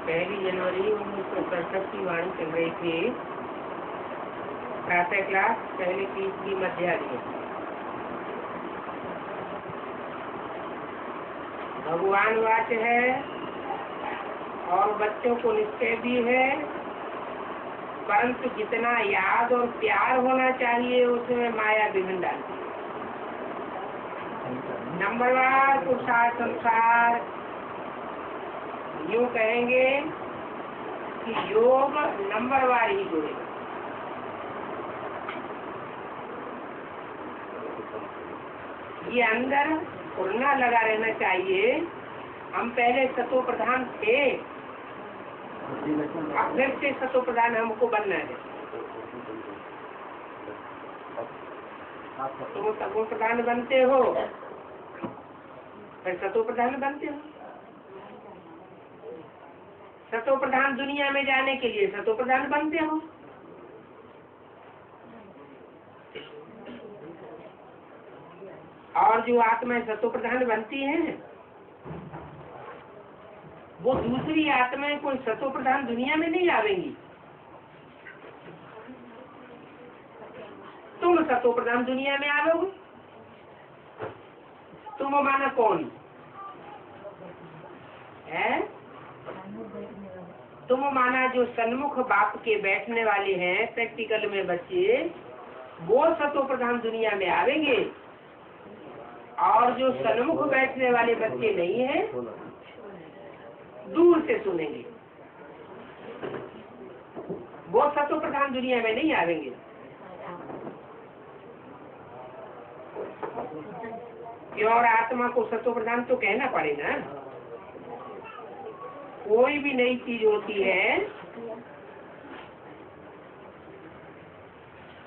1 जनवरी 1967 की वाणी चल रही थी। प्रातः क्लास पहले की मध्याह्न। भगवान वाच है और बच्चों को निश्चय भी है, परंतु जितना याद और प्यार होना चाहिए उसमें माया विघ्न डालती है। नंबरवार पुरुषार्थ संसार यूँ कहेंगे कि योग नंबरवार ही जुड़ेगा। ये अंदर उड़ना लगा रहना चाहिए। हम पहले सतो प्रधान थे, अब फिर से सतो प्रधान हमको बनना है। तुम सतो प्रधान बनते हो, फिर सतो प्रधान बनते हो। सतो प्रधान दुनिया में जाने के लिए सतो प्रधान बनते हो। और जो आत्माएं सतो प्रधान बनती हैं, वो दूसरी आत्माएं कोई सतो प्रधान दुनिया में नहीं आवेंगी। तुम सतो प्रधान दुनिया में आओगे। तुम माना कौन है? तुम माना जो सन्मुख बाप के बैठने वाले हैं प्रैक्टिकल में बच्चे, वो सतो प्रधान दुनिया में आवेंगे। और जो सन्मुख बैठने वाले बच्चे नहीं हैं, दूर से सुनेंगे, वो सतो प्रधान दुनिया में नहीं आवेंगे। और आत्मा को सतो प्रधान तो कहना पड़ेगा। कोई भी नई चीज होती है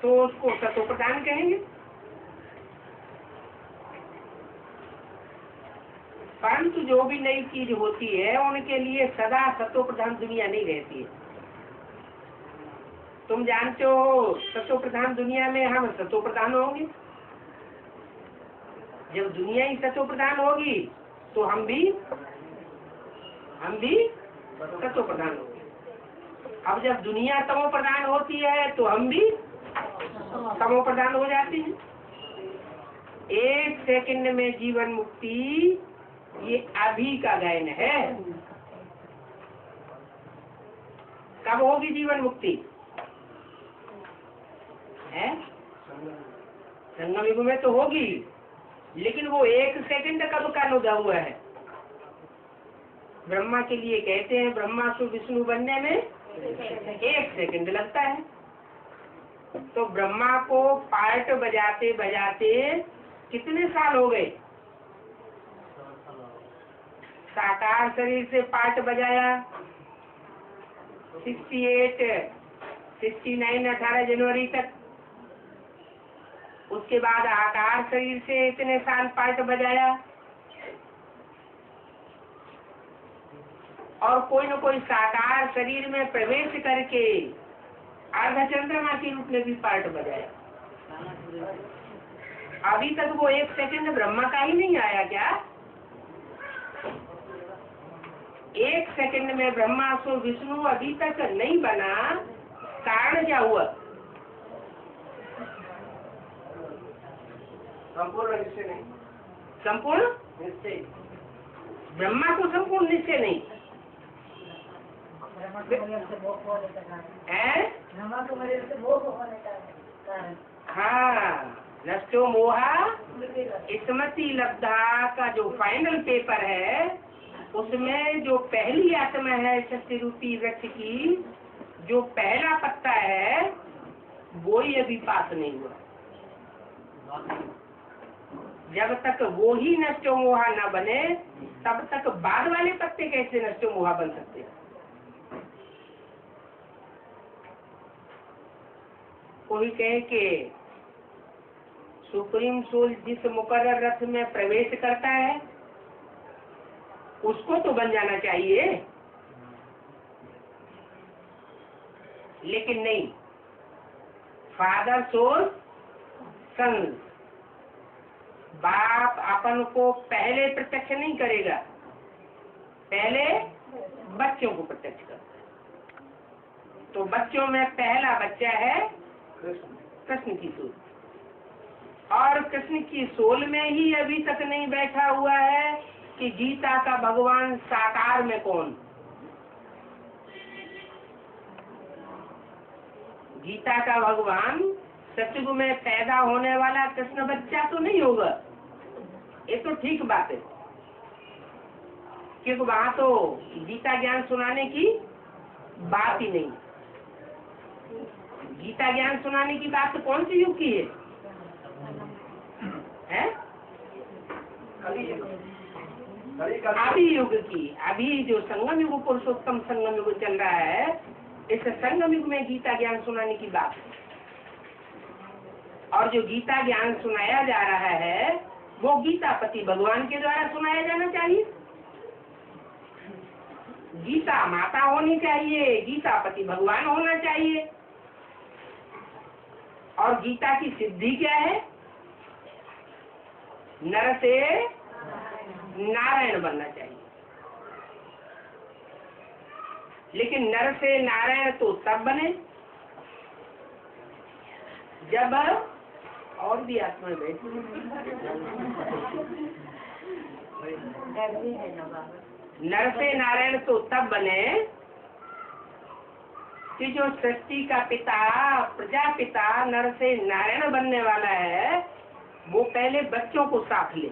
तो उसको सतो प्रधान कहेंगे। परंतु जो भी नई चीज होती है उनके लिए सदा सतो प्रधान दुनिया नहीं रहती है। तुम जानते हो सतो प्रधान दुनिया में हम सतो प्रधान होंगे। जब दुनिया ही सतो प्रधान होगी तो हम भी सतो प्रधान होंगे। अब जब दुनिया तमो प्रधान होती है तो हम भी तमो प्रधान हो जाते हैं। 1 सेकंड में जीवन मुक्ति, ये अभी का गायन है। कब होगी जीवन मुक्ति? है संगम युग में तो होगी, लेकिन वो 1 सेकंड कब का लुदा हुआ है? ब्रह्मा के लिए कहते हैं ब्रह्मा से विष्णु बनने में 1 सेकंड लगता है। तो ब्रह्मा को पार्ट बजाते बजाते कितने साल हो गए? साकार शरीर से पार्ट बजाया 68, 69, 18 जनवरी तक। उसके बाद आकार शरीर से इतने साल पार्ट बजाया, और कोई न कोई साकार शरीर में प्रवेश करके अर्धचंद्रमा के रूप में भी पार्ट बजाया। अभी तक वो 1 सेकंड ब्रह्मा का ही नहीं आया क्या? 1 सेकंड में ब्रह्मा सो विष्णु अभी तक नहीं बना। कारण क्या हुआ? संपूर्ण निश्चय नहीं। संपूर्ण निश्चय, ब्रह्मा को संपूर्ण निश्चय नहीं है। हाँ, नष्टो मोहा स्मृति लब्धा का जो फाइनल पेपर है, उसमें जो पहली आत्मा है सत्य रूपी वृक्ष की, जो पहला पत्ता है, वो ही अभी पास नहीं हुआ। जब तक वो ही नष्टो मोहा न बने, तब तक बाद वाले पत्ते कैसे नष्टो मोहा बन सकते हैं? कोई कहे कि सुप्रीम सोल जिस मुकर्रर रथ में प्रवेश करता है उसको तो बन जाना चाहिए, लेकिन नहीं। फादर सोल सन, बाप अपन को पहले प्रत्यक्ष नहीं करेगा, पहले बच्चों को प्रत्यक्ष करता है। तो बच्चों में पहला बच्चा है कृष्ण की सोल, और कृष्ण की सोल में ही अभी तक नहीं बैठा हुआ है कि गीता का भगवान साकार में कौन। गीता का भगवान सतयुग में पैदा होने वाला कृष्ण बच्चा तो नहीं होगा, ये तो ठीक बात है, क्योंकि वहाँ तो गीता ज्ञान सुनाने की बात ही नहीं। गीता ज्ञान सुनाने की बात तो कौन सी युग की है? अभी युग की। अभी जो संगम युग, पुरुषोत्तम संगम युग चल रहा है, इस संगम युग में गीता ज्ञान सुनाने की बात है। और जो गीता ज्ञान सुनाया जा रहा है वो गीतापति भगवान के द्वारा सुनाया जाना चाहिए। गीता माता होनी चाहिए, गीतापति भगवान होना चाहिए। और गीता की सिद्धि क्या है? नर से नारायण बनना चाहिए। लेकिन नर से नारायण तो तब बने जब और भी आत्मा बैठी। नर से नारायण तो तब बने कि जो सृष्टि का पिता, प्रजापिता नर से नारायण बनने वाला है, वो पहले बच्चों को साथ ले।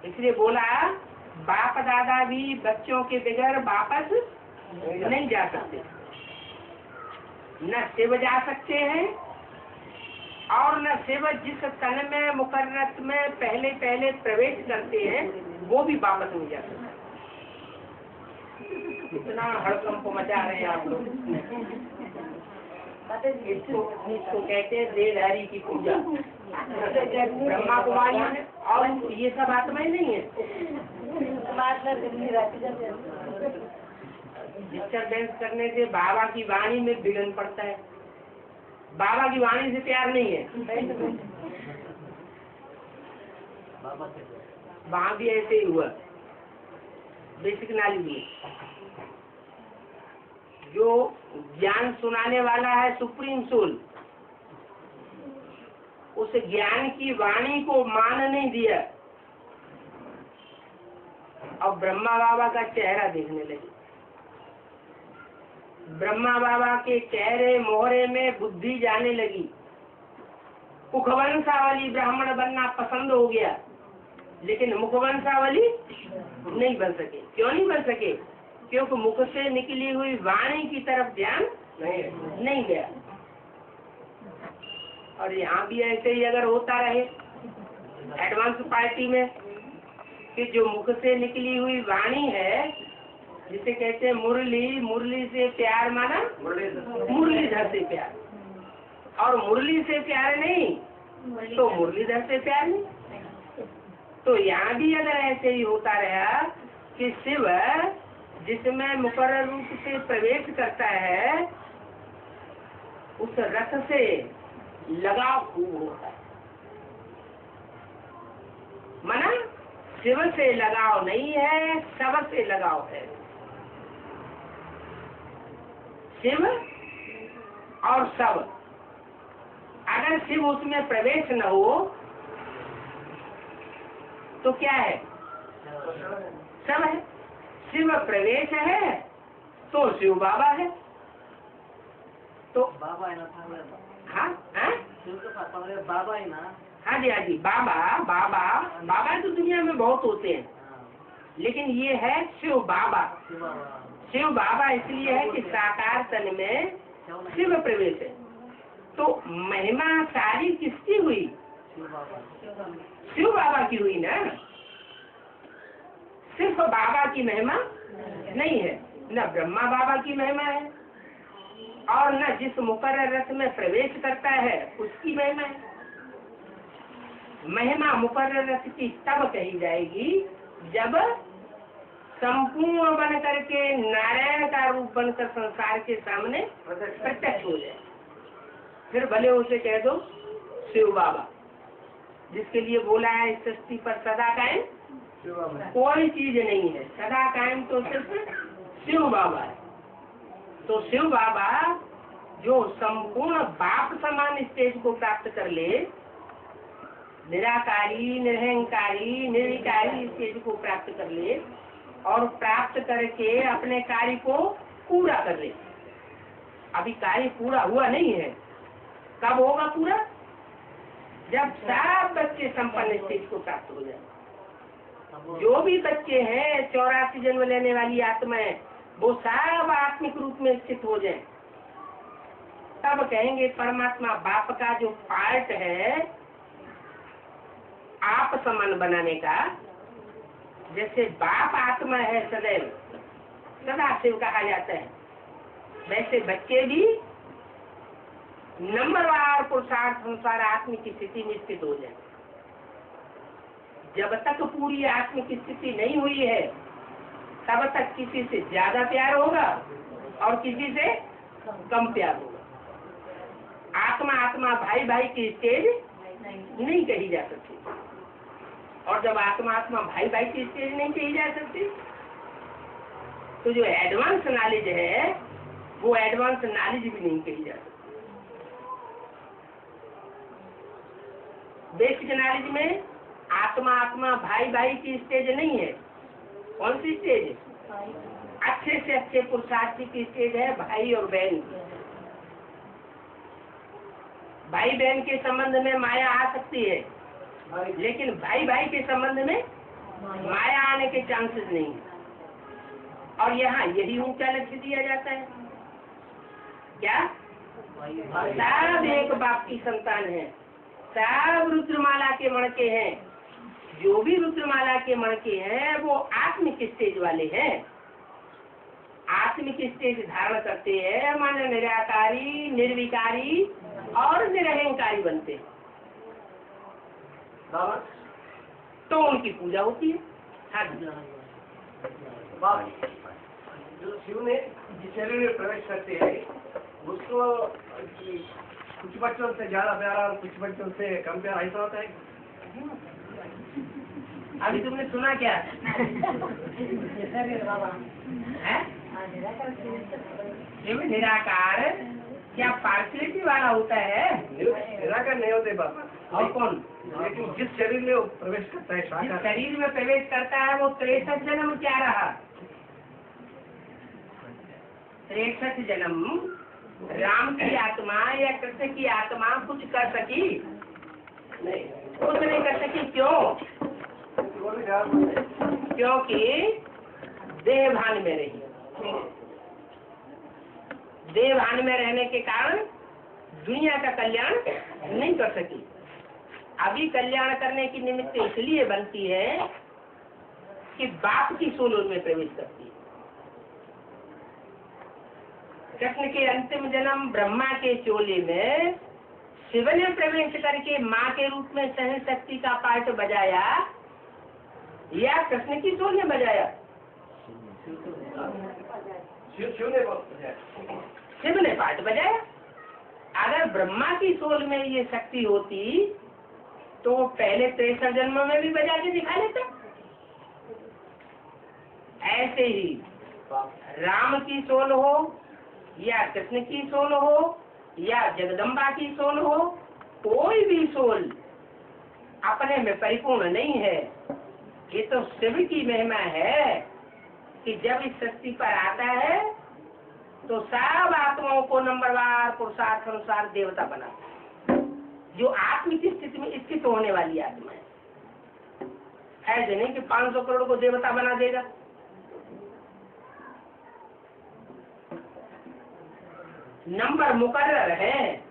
इसलिए बोला बाप दादा भी बच्चों के बगैर वापस नहीं जा सकते। न शिव जा सकते हैं और न शिव जिस तन में मुकर्रत में पहले पहले प्रवेश करते हैं वो भी वापस नहीं जा सकते। इतना हड़कंप मचा रहे हैं आप लोग। इसको कहते हैं देहधारी की पूजा। ब्रह्मा कुमारियों ने, और ये सब आत्माएं नहीं है। डिस्टर्बेंस करने से बाबा की वाणी में विघ्न पड़ता है। बाबा की वाणी से प्यार नहीं है। वहाँ भी ऐसे ही हुआ। बेसिक नॉलेज में जो ज्ञान सुनाने वाला है सुप्रीम सोल, उस ज्ञान की वाणी को मान नहीं दिया और ब्रह्मा बाबा का चेहरा देखने लगे। ब्रह्मा बाबा के चेहरे मोहरे में बुद्धि जाने लगी। मुखवंशावली ब्राह्मण बनना पसंद हो गया, लेकिन मुखवंशावली नहीं बन सके। क्यों नहीं बन सके? क्योंकि मुख से निकली हुई वाणी की तरफ ध्यान नहीं गया। और यहाँ भी ऐसे ही अगर होता रहे एडवांस पार्टी में कि जो मुख से निकली हुई वाणी है, जिसे कहते हैं मुरली, मुरली से प्यार माना मुरलीधर से प्यार, और मुरली से प्यार नहीं तो मुरलीधर से प्यार नहीं। तो यहाँ भी अगर ऐसे ही होता रहा कि शिव जिसमें मुकर्रर रूप से प्रवेश करता है, उस रस से लगाव खूब होता है। मना शिव से लगाव नहीं है, शव से लगाव है। शिव और शव, अगर शिव उसमें प्रवेश न हो तो क्या है? शव है। शिव प्रवेश है तो शिव बाबा है। तो बाबा है ना, हाँ हाँ शिव के पास बाबा है ना। हाँ जी, हाँ जी, बाबा बाबा बाबा तो दुनिया में बहुत होते हैं, लेकिन ये है शिव बाबा। शिव बाबा इसलिए है कि साकार तन में शिव प्रवेश है। तो महिमा सारी किसकी हुई? शिव बाबा की हुई ना। सिर्फ बाबा की महिमा नहीं है, न ब्रह्मा बाबा की महिमा है और न जिस मुकर्रर रस में प्रवेश करता है उसकी महिमा है। महिमा मुकर्रर रस की तब कही जाएगी जब संपूर्ण बन करके नारायण का रूप बनकर संसार के सामने प्रत्यक्ष हो जाए। फिर भले उसे कह दो शिव बाबा, जिसके लिए बोला है सृष्टि पर सदा कायम कोई चीज नहीं है, सदा कायम तो सिर्फ शिव बाबा है। तो शिव बाबा जो संपूर्ण बाप समान स्टेज को प्राप्त कर ले, निराकारी, निरहंकारी, निर्विकारी स्टेज को प्राप्त कर ले और प्राप्त करके अपने कार्य को पूरा कर ले। अभी कार्य पूरा हुआ नहीं है, कब होगा पूरा? जब सब बच्चे संपन्न स्टेज को प्राप्त हो जाए। जो भी बच्चे हैं 84 जन्म लेने वाली आत्माएं, वो सब आत्मिक रूप में स्थित हो जाएं। तब कहेंगे परमात्मा बाप का जो पार्ट है आप समान बनाने का, जैसे बाप आत्मा है सदैव सदा शिव कहा जाता है, वैसे बच्चे भी नंबरवार पुरुषार्थ अनुसार आत्मिक स्थिति में स्थित हो जाए। जब तक पूरी आत्मिक स्थिति नहीं हुई है तब तक किसी से ज्यादा प्यार होगा और किसी से कम प्यार होगा। आत्मा आत्मा भाई भाई की स्टेज नहीं कही जा सकती, और जब आत्मा आत्मा भाई भाई की स्टेज नहीं कही जा सकती तो जो एडवांस नॉलेज है वो एडवांस नॉलेज भी नहीं कही जा सकती। बेसिक नॉलेज में आत्मा आत्मा भाई भाई की स्टेज नहीं है। कौन सी स्टेज? अच्छे से अच्छे पुरुषार्थी की स्टेज है भाई और बहन की। भाई बहन के संबंध में माया आ सकती है, लेकिन भाई भाई के संबंध में माया आने के चांसेस नहीं है। और यहाँ यही ऊंचा लक्ष्य दिया जाता है, क्या? सब एक बाप की संतान है, सब रुद्रमाला के मणके हैं। जो भी रुद्रमाला के मणके हैं वो आत्मिक स्टेज वाले हैं, आत्मिक स्टेज धारण करते हैं, माने निराकारी, निर्विकारी और निरहंकारी बनते हैं, तो उनकी पूजा होती है। हाँ जो शिव ने जिस शरीर में प्रवेश करते हैं उसको कुछ बच्चों से ज्यादा प्यारा और कुछ बच्चों से कम प्यारा ऐसा होता है। अभी तुमने सुना क्या? शिव निराकार क्या पार्शियलिटी वाला होता है? निराकार नहीं होते बाबा। और कौन? लेकिन जिस शरीर में वो प्रवेश करता है, जिस शरीर में प्रवेश करता है वो 63 जन्म क्या रहा? 63 जन्म राम की आत्मा या कृष्ण की आत्मा कुछ कर सकी नहीं, कुछ नहीं कर सकी। क्यों? क्योंकि देहभान में रही। देहभान में रहने के कारण दुनिया का कल्याण नहीं कर सकी। अभी कल्याण करने की निमित्त इसलिए बनती है कि बाप की सोल में प्रवेश करती है। कृष्ण के अंतिम जन्म ब्रह्मा के चोले में शिव ने प्रवेश करके माँ के रूप में सहन शक्ति का पार्ट बजाया या कृष्ण की सोल ने बजाया? शिव ने पार्ट बजाया। अगर ब्रह्मा की सोल में ये शक्ति होती तो पहले 63 जन्म में भी बजा के दिखा लेता। ऐसे ही राम की सोल हो या कृष्ण की सोल हो या जगदम्बा की सोल हो, कोई भी सोल अपने में परिपूर्ण नहीं है। ये तो शिव की महिमा है कि जब इस सृष्टि पर आता है तो सब आत्माओं को नंबरवार पुरुषार्थ अनुसार देवता बनाता है। जो आत्मिक स्थिति में स्थित होने वाली आत्मा है, ऐसे नहीं कि 500 करोड़ को देवता बना देगा। नंबर मुकर्रर है,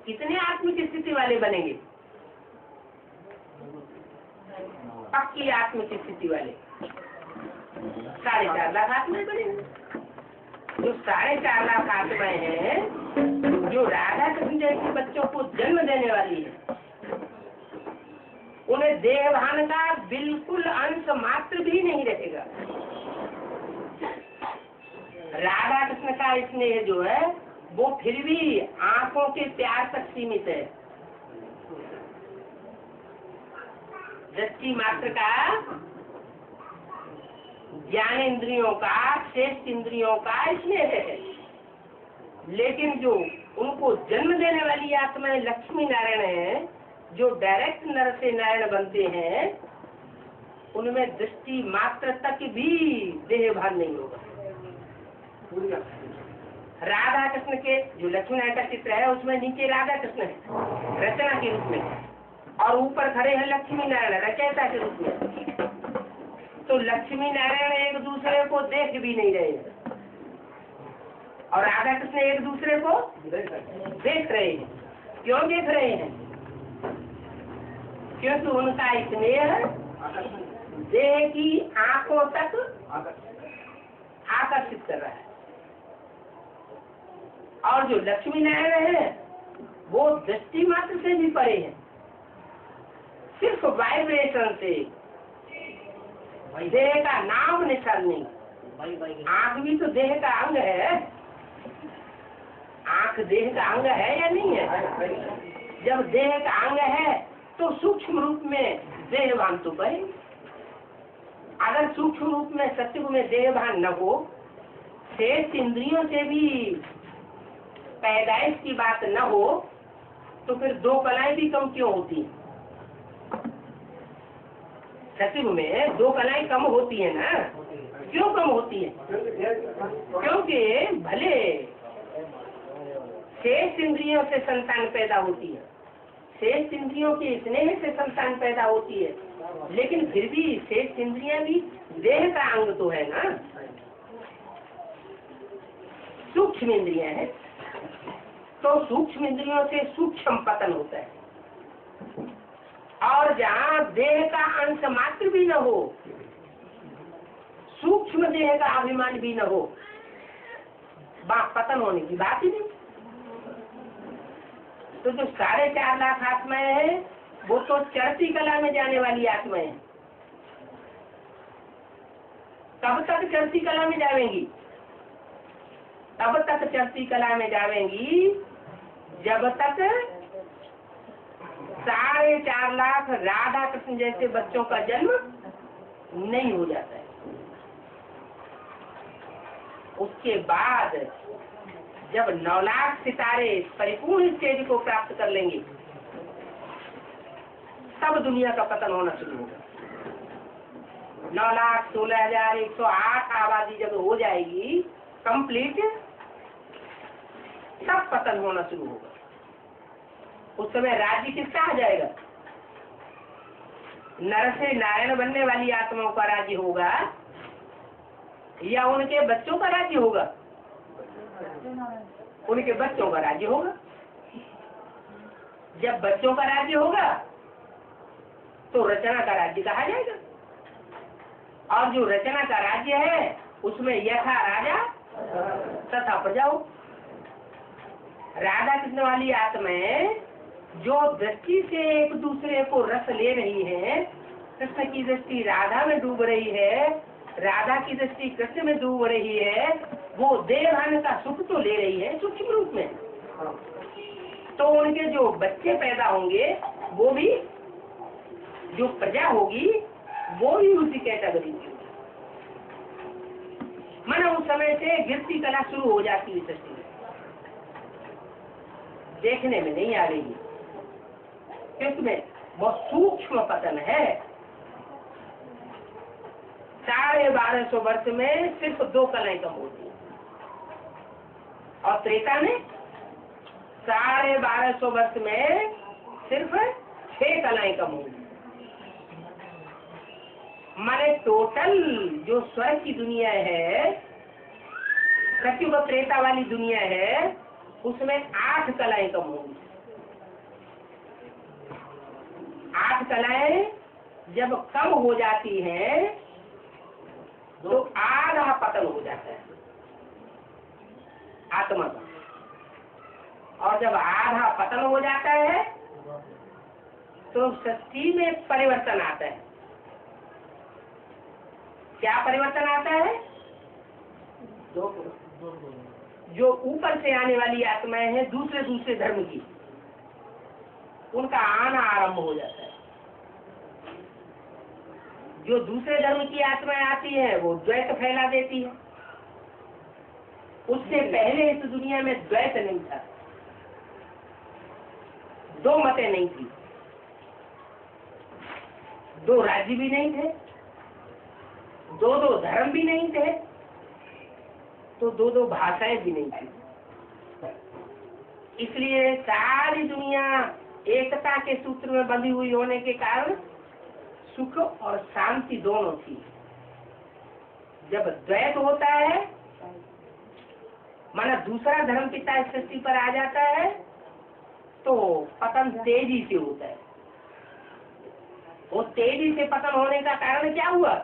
कितने आत्मिक स्थिति वाले बनेंगे? पक्की आत्मिक स्थिति वाले 4.5 लाख आत्माएं बनेंगे। जो 4.5 लाख आत्माएं हैं जो राधा कृष्ण जैसे बच्चों को जन्म देने वाली है, उन्हें देहभान का बिल्कुल अंश मात्र भी नहीं रहेगा। राधा कृष्ण का स्नेह जो है वो फिर भी आंखों के प्यार तक सीमित है। दृष्टि मात्र का ज्ञान इंद्रियों का शेष इंद्रियों का इसमें है। लेकिन जो उनको जन्म देने वाली आत्मा लक्ष्मी नारायण है, जो डायरेक्ट नर से नारायण बनते हैं, उनमें दृष्टि मात्र तक भी देह भान नहीं होगा। राधा कृष्ण के जो लक्ष्मी नारायण का चित्र है उसमें नीचे राधा कृष्ण है रचना के रूप में, और ऊपर खड़े हैं लक्ष्मी नारायण रचयिता के रूप में। तो लक्ष्मी नारायण एक दूसरे को देख भी नहीं रहे हैं और राधा कृष्ण एक दूसरे को देख रहे हैं। क्यों देख रहे हैं? क्योंकि उनका स्नेह देह की आंखों तक आकर्षित कर रहा है। और जो लक्ष्मी नारायण है वो दृष्टि मात्र से भी परे है, सिर्फ वाइब्रेशन से, देह का नाम निशान नहीं। आंख भी तो देह का अंग है, आंख देह का अंग है या नहीं है? जब देह का अंग है तो सूक्ष्म रूप में देहभान तो करे। अगर सूक्ष्म रूप में सत्य में देहभान न हो, शेष इंद्रियों से भी पैदाइश की बात न हो, तो फिर दो कलाएं भी कम क्यों होती हैं? सत्य में दो कलाएं कम होती है ना, क्यों कम होती है? क्योंकि भले शेष इंद्रियों से संतान पैदा होती है, शेष इंद्रियों के स्नेह से संतान पैदा होती है, लेकिन फिर भी शेष इंद्रियां भी देह का अंग तो है ना, सूक्ष्म इंद्रियां हैं। तो सूक्ष्म इंद्रियों से सूक्ष्म पतन होता है। और जहाँ देह का अंश मात्र भी न हो, सूक्ष्म देह का अभिमान भी न हो, पतन होने की बात ही नहीं। तो जो 4.5 लाख आत्माएं हैं वो तो चढ़ती कला में जाने वाली आत्माएं हैं। कब तक चढ़ती कला में जावेंगी? तब तक चढ़ती कला में जावेंगी जब तक 4.5 लाख राधा कृष्ण जैसे बच्चों का जन्म नहीं हो जाता है। उसके बाद जब 9 लाख सितारे परिपूर्ण स्टेज को प्राप्त कर लेंगे, तब दुनिया का पतन होना शुरू होगा। 9,16,108 आबादी जब हो जाएगी कंप्लीट, तब पतन होना शुरू होगा। उस समय राज्य किसका आ जाएगा? नर से नारायण बनने वाली आत्माओं का राज्य होगा या उनके बच्चों का राज्य होगा? उनके बच्चों का राज्य होगा। जब बच्चों का राज्य होगा तो रचना का राज्य कहा जाएगा। और जो रचना का राज्य है उसमें यथा राजा तथा प्रजा हो। राधा कृष्ण वाली आत्माएं जो दृष्टि से एक दूसरे को रस ले रही है, कृष्ण की दृष्टि राधा में डूब रही है, राधा की दृष्टि कृष्ण में डूब रही है, वो देवभान का सुख तो ले रही है सूक्ष्म रूप में। तो उनके जो बच्चे पैदा होंगे वो भी, जो प्रजा होगी वो भी उसी कैटेगरी की। माना उस समय से गिरती कला शुरू हो जाती है सृष्टि में, देखने में नहीं आ रही, इसमें बहुत सूक्ष्म पतन है। 1250 वर्ष में सिर्फ 2 कलाएं कम होती है, और त्रेता में 1250 वर्ष में सिर्फ 6 कलाएं कम होगी। माने टोटल जो स्वर्ग की दुनिया है, सत्युग त्रेता वाली दुनिया है, उसमें 8 कलाएं कम होंगी। 8 कलाएं जब कम हो जाती हैं तो आधा पतन हो जाता है आत्मा का। और जब आधा पतन हो जाता है तो सृष्टि में परिवर्तन आता है। क्या परिवर्तन आता है? जो ऊपर से आने वाली आत्माएं हैं दूसरे धर्म की, उनका आना आरंभ हो जाता है। जो दूसरे धर्म की आत्माएं आती है वो द्वैत फैला देती है। उससे पहले इस दुनिया में द्वैत नहीं था, दो मतें नहीं थी, दो राज्य भी नहीं थे, दो दो धर्म भी नहीं थे, तो दो दो भाषाएं भी नहीं थी। इसलिए सारी दुनिया एकता के सूत्र में बंधी हुई होने के कारण सुख और शांति दोनों थी। जब द्वैत होता है, माना दूसरा धर्म पिता इस सृष्टि पर आ जाता है, तो पतन तेजी से होता है। वो तेजी से पतन होने का कारण क्या हुआ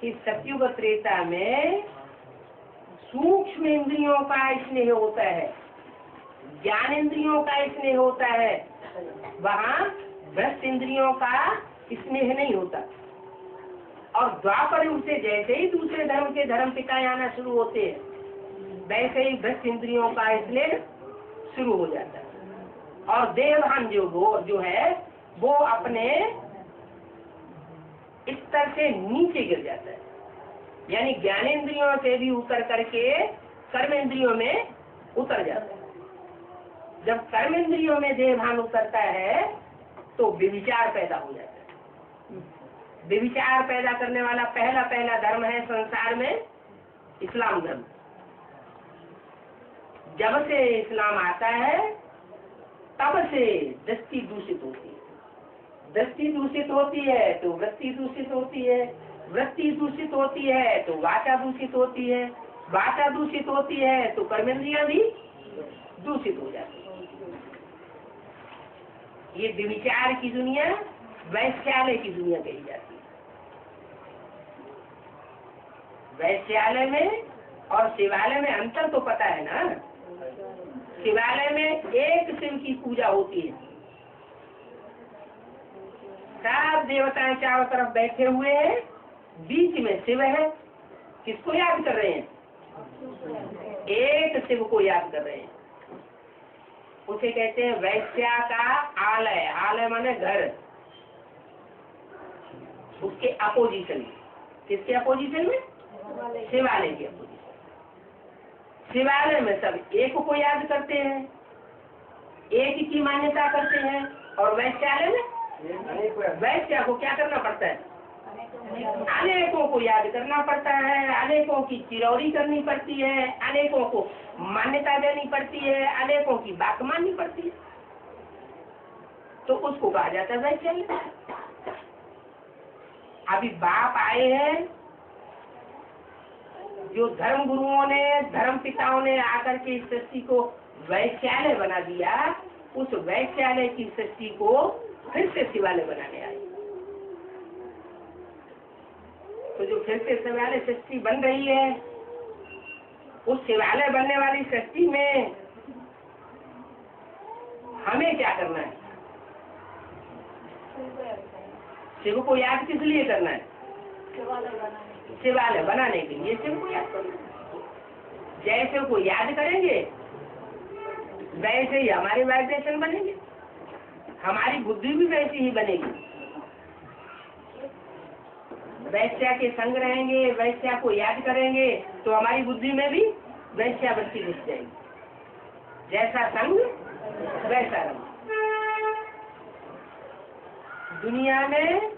कि सतयुग त्रेता में सूक्ष्म इंद्रियों का स्नेह होता है, ज्ञान इंद्रियों का स्नेह होता है, वहाँ भ्रष्ट इंद्रियों का स्नेह नहीं होता। और द्वापर युग से जैसे ही दूसरे धर्म के धर्म पिता आना शुरू होते हैं, वैसे ही भ्रष्ट इंद्रियों का स्नेह शुरू हो जाता है। और देवभान जो है वो अपने स्तर से नीचे गिर जाता है, यानी ज्ञानेंद्रियों से भी उतर करके कर्मेंद्रियों में उतर जाता है। जब कर्मेंद्रियों में देहभान उतरता है तो व्यभिचार पैदा हो जाता है। व्यभिचार पैदा करने वाला पहला धर्म है संसार में इस्लाम धर्म। जब से इस्लाम आता है तब से दृष्टि दूषित होती है, दृष्टि दूषित होती है तो वृत्ति दूषित होती है, वृत्ति दूषित होती है तो वाचा दूषित होती है, वाचा दूषित होती है तो कर्मेंद्रियां भी दूषित हो जाती है। ये व्यभिचार की दुनिया वैश्यालय की दुनिया कही जाती है। वैश्यालय में और शिवालय में अंतर तो पता है ना। शिवालय में एक शिव की पूजा होती है, सब देवताएं चारों तरफ बैठे हुए हैं, बीच में शिव है। किसको याद कर रहे हैं? एक शिव को याद कर रहे हैं। उसे कहते हैं वैश्या का आलय। आलय माने घर। उसके अपोजिशन में, किसके अपोजिशन में? शिवालय के अपोजिशन। शिवालय में सब एक को याद करते हैं, एक की मान्यता करते हैं। और वैश्यालय में वैश्या को क्या करना पड़ता है? अनेकों को याद करना पड़ता है, अनेकों की चिरौरी करनी पड़ती है, अनेकों को मान्यता देनी पड़ती है, अनेकों की बात माननी पड़ती है। तो उसको कहा जाता है वैश्यालय। अभी बाप आए हैं, जो धर्म गुरुओं ने, धर्म पिताओं ने आकर के इस सृष्टि को वैश्यालय बना दिया, उस वैश्यालय की सृष्टि को फिर से शिवालय बनाने आए। तो जो फिर से शिवालय सृष्टि बन रही है, उस शिवालय बनने वाली सृष्टि में हमें क्या करना है? शिव को याद किस लिए करना है? शिवालय बनाने के लिए शिव को याद करना है। जैसे को याद करेंगे वैसे ही हमारे वाइब्रेशन बनेंगे, हमारी बुद्धि भी वैसी ही बनेगी। वैश्या के संग रहेंगे, वैश्या को याद करेंगे तो हमारी बुद्धि में भी वैश्या वृत्ति घुस जाएगी। जैसा संग वैसा रंग। दुनिया में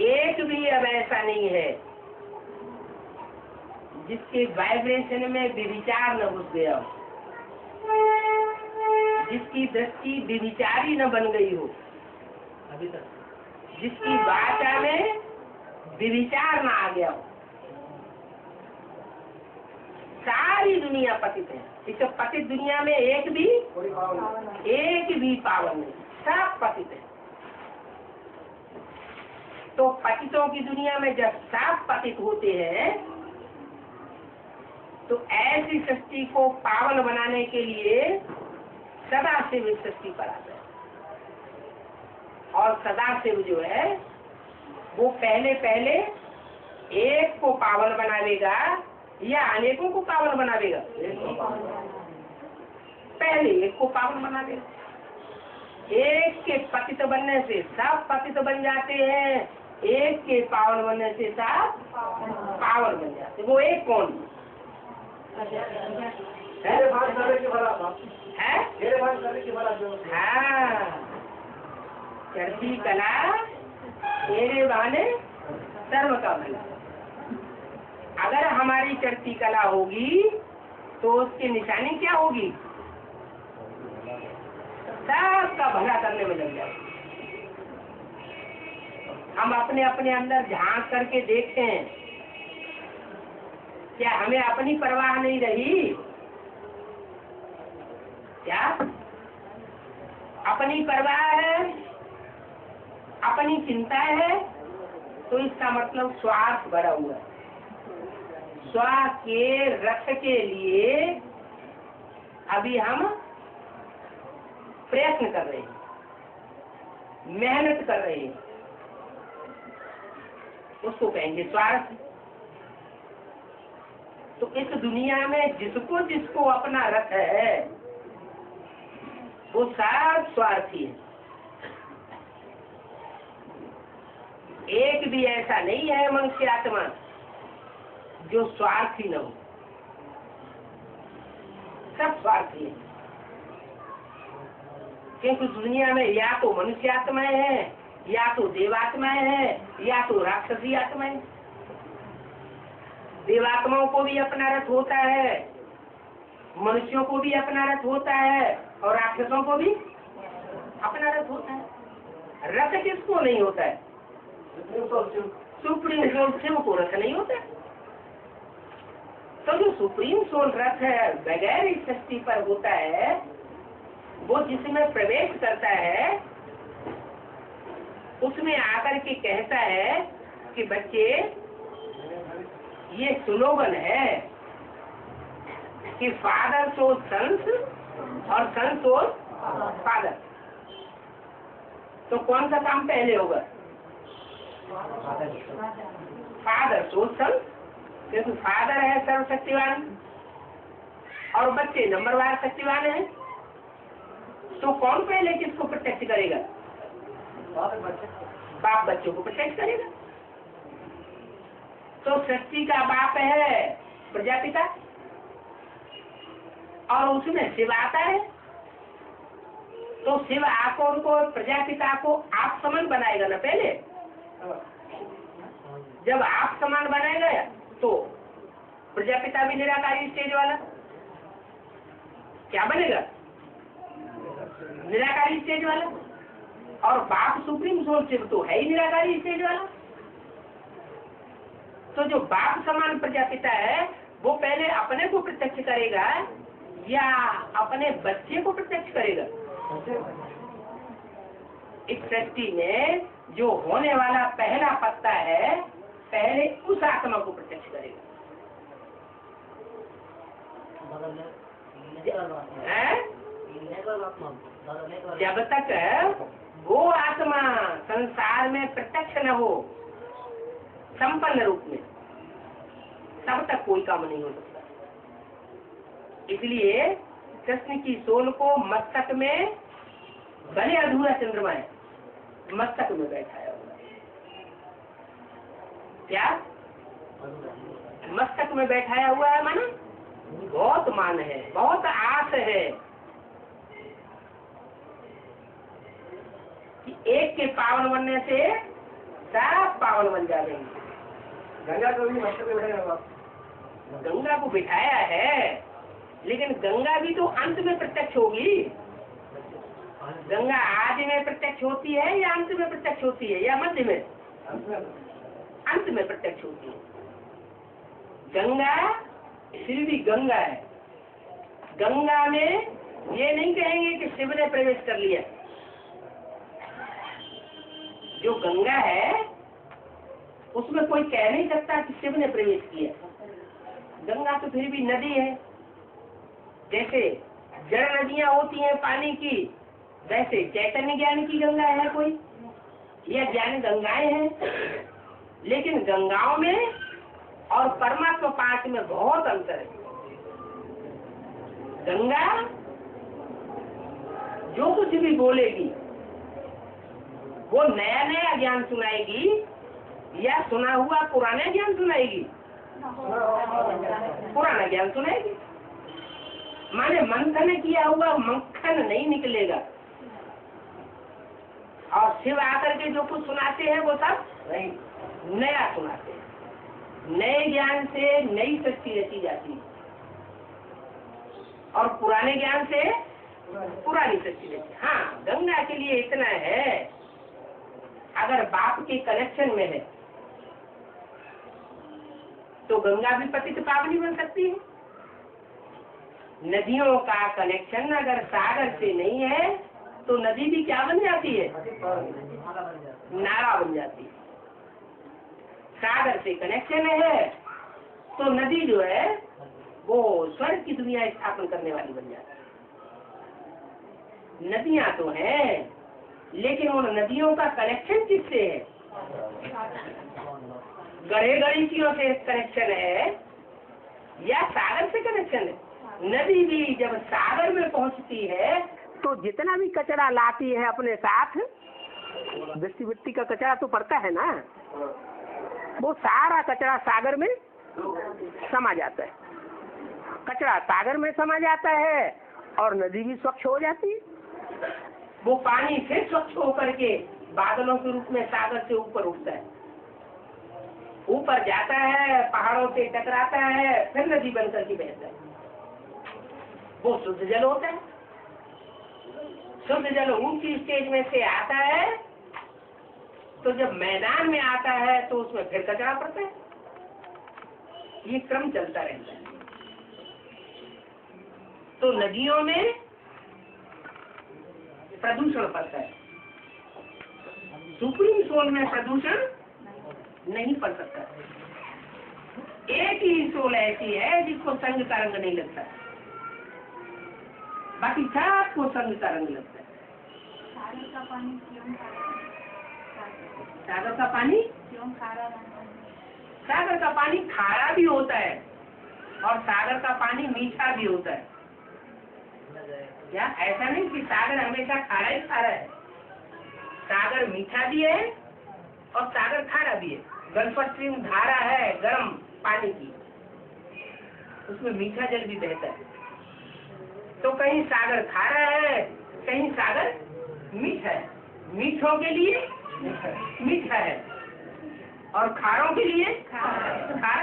एक भी अब ऐसा नहीं है जिसके वाइब्रेशन में व्यभिचार न घुस गया हो, जिसकी दृष्टि व्यभिचारी न बन गई हो, अभी तक जिसकी वाचा में व्यभिचार न आ गया हो। सारी दुनिया पतित है। इस पतित दुनिया में एक भी पावन नहीं, सब पतित है। तो पतितों की दुनिया में जब सब पतित होते हैं तो ऐसी सृष्टि को पावन बनाने के लिए सदाशिव इस सृष्टि पर आता है। और सदाशिव जो है वो पहले एक को पावन बनावेगा या अनेकों को पावन बनावेगा? पहले एक को पावन बना देगा। एक के पतित बनने से सब पतित बन जाते हैं, एक के पावन बनने से सब पावन बन जाते। वो एक कौन मेरे भाग करने के बराबर है? मेरे भाग करने के बराबर। हाँ, चढ़ती कला तेरे बहाने सर्व का भला। अगर हमारी चढ़ती कला होगी तो उसकी निशानी क्या होगी? सबका भला करने में लग जाए। हम अपने अपने अंदर झांक करके देखें, क्या हमें अपनी परवाह नहीं रही? क्या अपनी परवाह है, अपनी चिंता है, तो इसका मतलब स्वार्थ भरा हुआ है। स्व के रक्त के लिए अभी हम प्रयत्न कर रहे हैं, मेहनत कर रहे हैं, उसको कहेंगे स्वार्थ। तो इस दुनिया में जिसको जिसको अपना रथ है वो सब स्वार्थी है। एक भी ऐसा नहीं है मनुष्य आत्मा जो स्वार्थी न हो, सब स्वार्थी है। क्योंकि दुनिया में या तो मनुष्य आत्माएं हैं, या तो देवात्माएं हैं, या तो राक्षसी आत्माएं। देवात्माओं को भी अपना रथ होता है, मनुष्यों को भी अपना रथ होता है, और राक्षसों को भी अपना रथ होता है। रथ किसको नहीं होता है? सुप्रीम सोल शिव को रथ नहीं होता। तो जो सुप्रीम सोल रथ है बगैर इस सृष्टि पर होता है, वो जिसमें प्रवेश करता है उसमें आकर के कहता है कि बच्चे ये स्लोगन है कि फादर सो सन्स और सन सो फादर। तो कौन सा काम पहले होगा? फादर सो सन, क्योंकि फादर है सर्वशक्तिवान और बच्चे नंबरवार शक्तिवान है। तो कौन पहले किसको प्रत्यक्ष करेगा? बाप बच्चों को प्रत्यक्ष करेगा। तो सृष्टि का बाप है प्रजापिता, और उसमें शिव आता है। तो शिव आको उनको प्रजापिता को आप समान बनाएगा ना। पहले जब आप समान बनाएगा तो प्रजापिता भी निराकारी स्टेज वाला क्या बनेगा? निराकारी स्टेज वाला। और बाप सुप्रीम सोल शिव तो है ही निराकारी स्टेज वाला। तो जो बाप समान प्रजापिता है वो पहले अपने को प्रत्यक्ष करेगा या अपने बच्चे को प्रत्यक्ष करेगा? इस सृष्टि में जो होने वाला पहला पत्ता है पहले उस आत्मा को प्रत्यक्ष करेगा। जब तक वो आत्मा संसार में प्रत्यक्ष न हो संपन्न रूप में, तब तक कोई काम नहीं हो सकता। इसलिए कृष्ण की सोल को मस्तक में, भले अधूरा चंद्रमा है, मस्तक में बैठाया हुआ है। क्या मस्तक में बैठाया हुआ है? माना बहुत मान है, बहुत आस है कि एक के पावन बनने से सब पावन बन जाएंगे। गंगा को भी मस्तक में बैठाया। गंगा को बिठाया है, लेकिन गंगा भी तो अंत में प्रत्यक्ष होगी। गंगा आदि में प्रत्यक्ष होती है या अंत में प्रत्यक्ष होती है या मध्य में? अंत में प्रत्यक्ष होती है। गंगा फिर भी गंगा है। गंगा में ये नहीं कहेंगे कि शिव ने प्रवेश कर लिया। जो गंगा है उसमें कोई कह नहीं सकता कि शिव ने प्रवेश किया। गंगा तो फिर भी नदी है। जैसे जड़ नदियां होती हैं पानी की, वैसे चैतन्य ज्ञान की गंगा है कोई, यह ज्ञान गंगाएं हैं। लेकिन गंगाओं में और परमात्मा पाठ में बहुत अंतर है। गंगा जो कुछ भी बोलेगी वो नया नया ज्ञान सुनाएगी या सुना हुआ पुराना ज्ञान सुनाएगी? पुराना ज्ञान सुनाएगी। माने मंथन किया हुआ मक्खन नहीं निकलेगा। और शिव आकर के जो कुछ सुनाते हैं वो सब नया सुनाते हैं। नए ज्ञान से नई सृष्टि रची जाती है और पुराने ज्ञान से पुरानी सृष्टि रची। हाँ, गंगा के लिए इतना है, अगर बाप के कनेक्शन में है तो गंगा भी पतित पावनी बन सकती है। नदियों का कनेक्शन अगर सागर से नहीं है तो नदी भी क्या बन जाती है? नाला बन जाती है। सागर से कनेक्शन है तो नदी जो है वो स्वर्ग की दुनिया स्थापन करने वाली बन जाती है। नदियां तो हैं, लेकिन उन नदियों का कनेक्शन किससे है? गढ़े गणितियों से कनेक्शन है या सागर से कनेक्शन है? नदी भी जब सागर में पहुंचती है तो जितना भी कचरा लाती है अपने साथ, मिट्टी का कचरा तो पड़ता है ना, वो सारा कचरा सागर में समा जाता है। कचरा सागर में समा जाता है और नदी भी स्वच्छ हो जाती है। वो पानी फिर स्वच्छ होकर के बादलों के रूप में सागर से ऊपर उठता है, ऊपर जाता है, पहाड़ों से टकराता है, फिर नदी बनकर के बहता है। वो शुद्ध जल होता है। शुद्ध जल ऊंची स्टेज में से आता है तो जब मैदान में आता है तो उसमें फिर कचरा पड़ता है। ये क्रम चलता रहता है। तो नदियों में प्रदूषण पड़ता है, सुप्रीम सोल में प्रदूषण नहीं पड़ सकता। एक ही सोल ऐसी है जिसको संग का रंग नहीं लगता, बाकी सबको संग का रंग लगता है। सागर का पानी क्यों खारा? सागर का पानी खारा भी होता है और सागर का पानी मीठा भी होता है। क्या ऐसा नहीं कि सागर हमेशा खारा ही खारा है? सागर मीठा भी है और सागर खारा भी है। गल्फ स्ट्रीम धारा है गर्म पानी की, उसमें मीठा जल भी बहता है। तो कहीं सागर खारा है, कहीं सागर मीठा है। मीठों के लिए मीठा है और खारों के लिए खारा।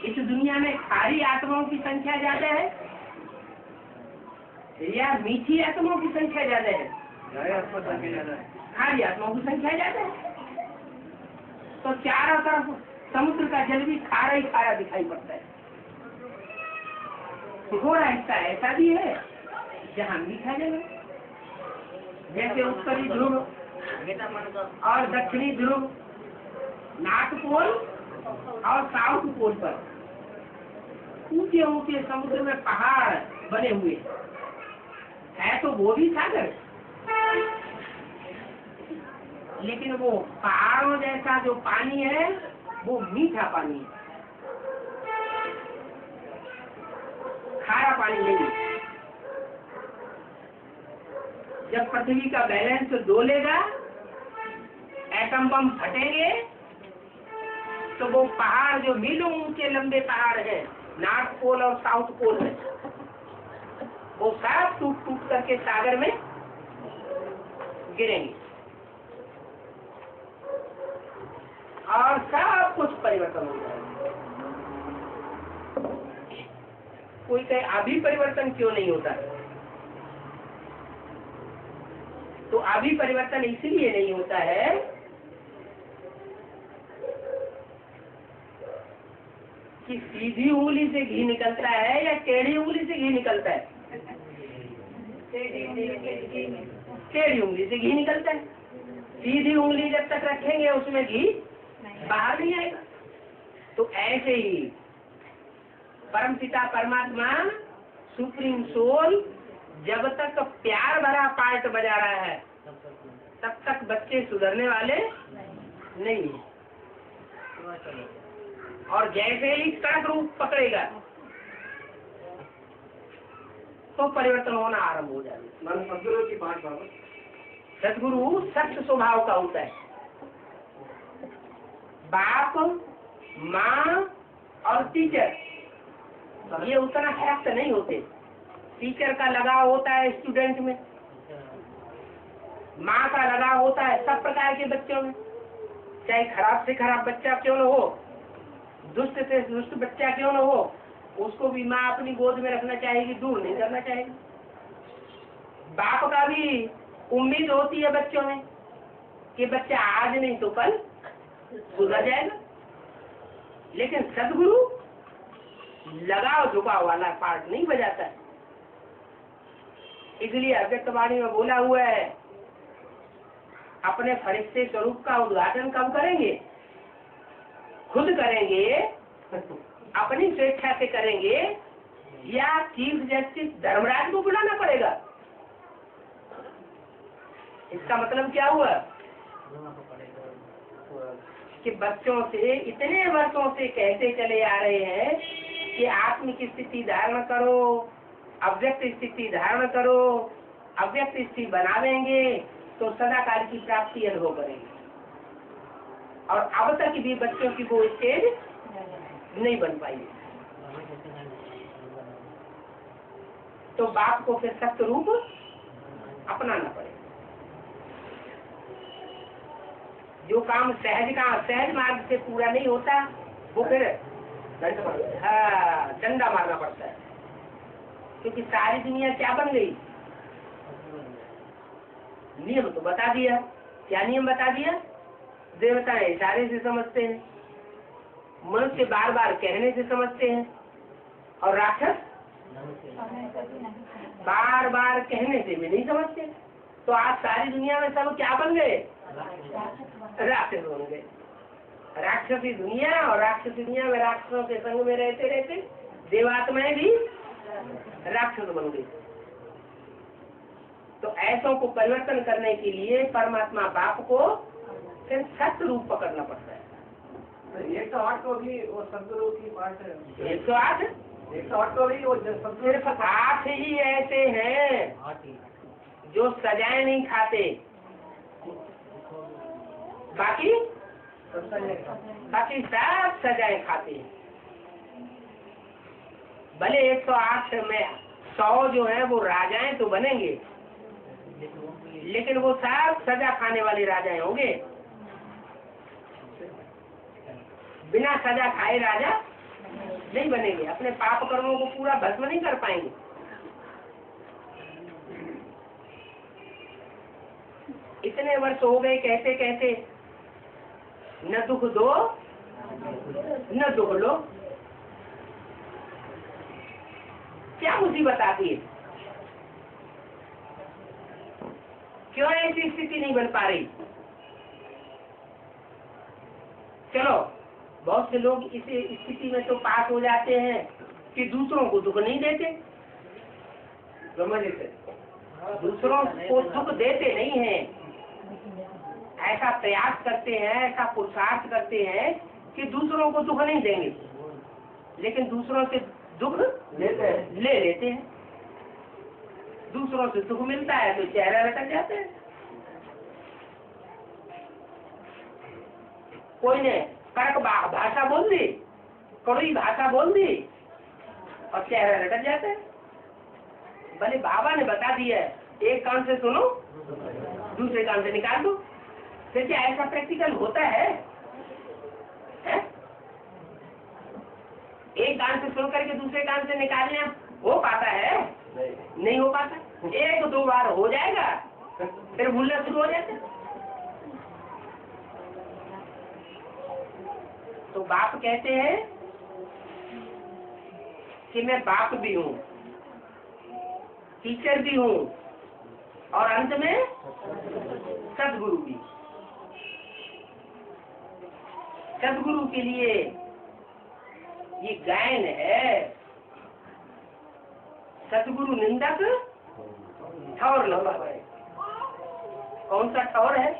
इस दुनिया में खारी आत्माओं की संख्या ज्यादा है या मीठी आत्माओं की संख्या ज्यादा है? खारी आत्माओं की संख्या ज्यादा है। तो चारों तरफ समुद्र का जल भी खारा ही खारा दिखाई पड़ता है। थोड़ा हिस्सा ऐसा भी है जहाँ मीठा जल है, जैसे उत्तरी ध्रुव और दक्षिणी ध्रुव, नॉर्थ पोल और साउथ पोल पर ऊंचे ऊंचे समुद्र में पहाड़ बने हुए है, तो वो भी सागर, लेकिन वो पहाड़ों जैसा जो पानी है वो मीठा पानी है, खारा पानी नहीं। जब पृथ्वी का बैलेंस डोलेगा, एटम बम फटेंगे, तो वो पहाड़ जो मीलों ऊंचे लंबे पहाड़ है, नॉर्थ पोल और साउथ पोल है, वो सब टूट टूट करके सागर में गिरेंगे और सब कुछ परिवर्तन हो जाएगा। कोई कहे अभी परिवर्तन क्यों नहीं होता? तो अभी परिवर्तन इसीलिए नहीं होता है कि सीधी उंगली से घी निकलता है या टेढ़ी उंगली से घी निकलता है? टेढ़ी उंगली से घी निकलता है। सीधी उंगली जब तक रखेंगे उसमें घी बाहर नहीं आएगा। तो ऐसे ही परम पिता परमात्मा सुप्रीम सोल जब तक प्यार भरा पार्ट बजा रहा है तब तक बच्चे सुधरने वाले नहीं है। और जैसे ही कड़क रूप पकड़ेगा तो परिवर्तन होना आरंभ हो जाएगा। मन सदगुरु की बात बाबा सदगुरु सख्त स्वभाव का होता है। बाप, माँ और टीचर ये उतना सख्त नहीं होते। टीचर का लगाव होता है स्टूडेंट में, माँ का लगाव होता है सब प्रकार के बच्चों में, चाहे खराब से खराब बच्चा क्यों न हो, दुष्ट से दुष्ट बच्चा क्यों न हो, उसको भी माँ अपनी गोद में रखना चाहेगी, दूर नहीं करना चाहेगी। बाप का भी उम्मीद होती है बच्चों में कि बच्चा आज नहीं तो कल सुधर जाएगा। लेकिन सदगुरु लगाव झुकाव वाला पार्ट नहीं बजाता है। इसलिए अव्यक्तवाणी में बोला हुआ है, अपने फरिश्ते स्वरूप का उद्घाटन कब करेंगे? खुद करेंगे, अपनी स्वेच्छा से करेंगे, या चीफ जस्टिस धर्मराज को बुलाना पड़ेगा? इसका मतलब क्या हुआ कि बच्चों से इतने वर्षों से कहते चले आ रहे हैं कि आत्म की स्थिति धारण करो, अव्यक्त स्थिति धारण करो, अव्यक्त स्थिति बनावेंगे तो सदाकाल की प्राप्ति अनुभव करेंगे। और अब तक भी बच्चों की वो स्टेज नहीं बन पाई। तो बाप को फिर सत्य रूप अपनाना पड़ेगा। जो काम सहज मार्ग से पूरा नहीं होता वो फिर डंडा मारना पड़ता है। क्योंकि सारी दुनिया क्या बन गई? नियम तो बता दिया। क्या नियम बता दिया? देवताएं इशारे से समझते हैं, मनुष्य बार बार कहने से समझते हैं, और राक्षस बार बार कहने से भी नहीं समझते। तो आज सारी दुनिया में सब क्या बन गए? राक्षस बन गए। राक्षसी दुनिया, और राक्षसी दुनिया में राक्षसों के संग में रहते रहते देवात्माएं भी राक्षस बन गई। तो ऐसों को परिवर्तन करने के लिए परमात्मा बाप को फिर सत्य रूप पकड़ना पड़ता है। 108 को भी वो सदगुरु की बात है। 108 को भी वो सिर्फ 8 ही ऐसे हैं जो सजाएं नहीं खाते, बाकी सब सजाएं खाते हैं। भले 108 में 100 जो है वो राजाएं तो बनेंगे, लेकिन वो सब सजा खाने वाले राजाएं होंगे। बिना सजा खाए राजा नहीं बनेंगे, अपने पाप कर्मों को पूरा भस्म नहीं कर पाएंगे। इतने वर्ष हो गए कहते कहते, न दुख दो न दुख लो। क्या मुसीबत आती है? क्यों ऐसी स्थिति नहीं बन पा रही? चलो, बहुत से लोग इस स्थिति में तो पास हो जाते हैं कि दूसरों को दुख नहीं देते, दूसरों को दुख देते नहीं हैं। ऐसा प्रयास करते हैं, ऐसा पुरुषार्थ करते हैं कि दूसरों को दुख नहीं देंगे, लेकिन दूसरों से दुख ले लेते हैं। दूसरों से दुख मिलता है तो चेहरा लटक जाते हैं। कोई ने कड़क भाषा बोल दी, कड़वी भाषा बोल दी और चेहरा लटक जाता है। भले बाबा ने बता दिया है, एक कान से सुनो दूसरे कान से निकाल दो। फिर क्या ऐसा प्रैक्टिकल होता है? एक कान से सुन करके दूसरे कान से निकालना हो पाता है? नहीं हो पाता। 1-2 बार हो जाएगा, फिर भूलना शुरू हो जाता है। तो बाप कहते हैं कि मैं बाप भी हूँ, टीचर भी हूँ, और अंत में सदगुरु भी। सदगुरु के लिए ये गायन है, सदगुरु निंदक ठौर न पाए। कौन सा ठौर है?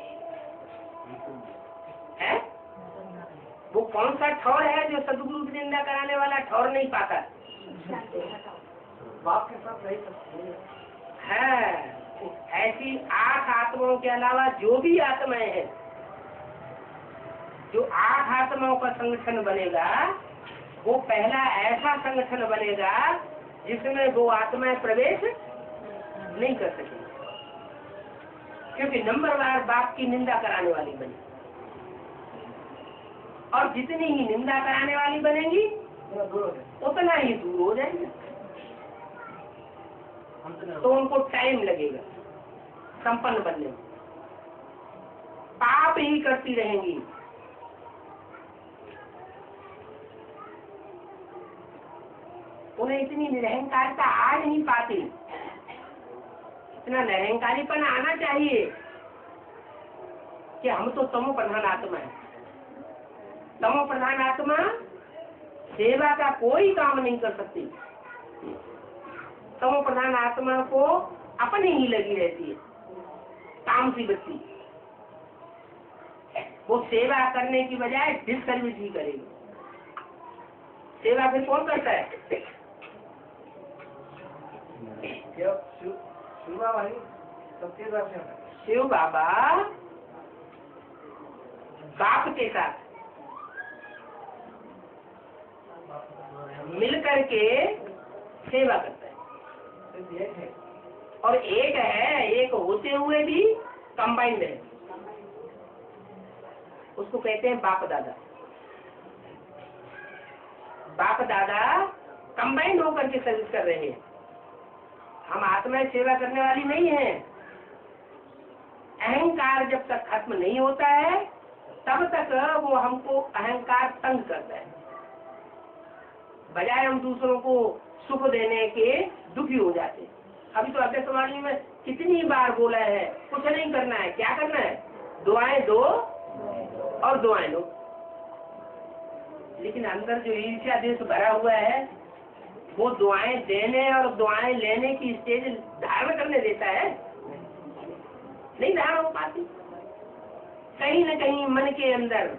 वो कौन सा ठौर है जो सदगुरु की निंदा कराने वाला ठौर नहीं पाता? बाप के साथ नहीं है, ऐसी 8 आत्माओं के अलावा जो भी आत्माएं हैं, जो 8 आत्माओं का संगठन बनेगा, वो पहला ऐसा संगठन बनेगा जिसमें वो आत्माएं प्रवेश नहीं कर सकेंगी, क्योंकि नंबरवार बाप की निंदा कराने वाली बनी, और जितनी ही निंदा कराने वाली बनेंगी उतना ही दूर हो जाएंगे। तो उनको टाइम लगेगा संपन्न बनने में, पाप ही करती रहेंगी। उन्हें इतनी निरहंकारता आ नहीं पाती, इतना निरहंकारीपन आना चाहिए कि हम तो तमो प्रधान आत्मा है। तमो प्रधान आत्मा सेवा का कोई काम नहीं कर सकती। तमो प्रधान आत्मा को अपने ही लगी रहती है, तामसी बच्ची। वो सेवा करने की बजाय डिससर्विस ही करेगी। सेवा फिर कौन करता है? शिव बाबा बाप के साथ मिलकर के सेवा करता है, और एक है, एक होते हुए भी कंबाइंड है। उसको कहते हैं बाप दादा। बाप दादा कंबाइंड होकर के सर्विस कर रहे हैं। हम आत्माएं सेवा करने वाली नहीं है। अहंकार जब तक खत्म नहीं होता है तब तक वो हमको अहंकार तंग करता है। बजाय हम दूसरों को सुख देने के दुखी हो जाते हैं। अभी तो अध्यक्षवाणी में कितनी बार बोला है, कुछ नहीं करना है। क्या करना है? दुआएं दो और दुआएं लो। लेकिन अंदर जो ईर्ष्या देश भरा हुआ है, वो दुआएं देने और दुआएं लेने की स्टेज धारण करने देता है? नहीं धारण हो पाती। कहीं न कहीं मन के अंदर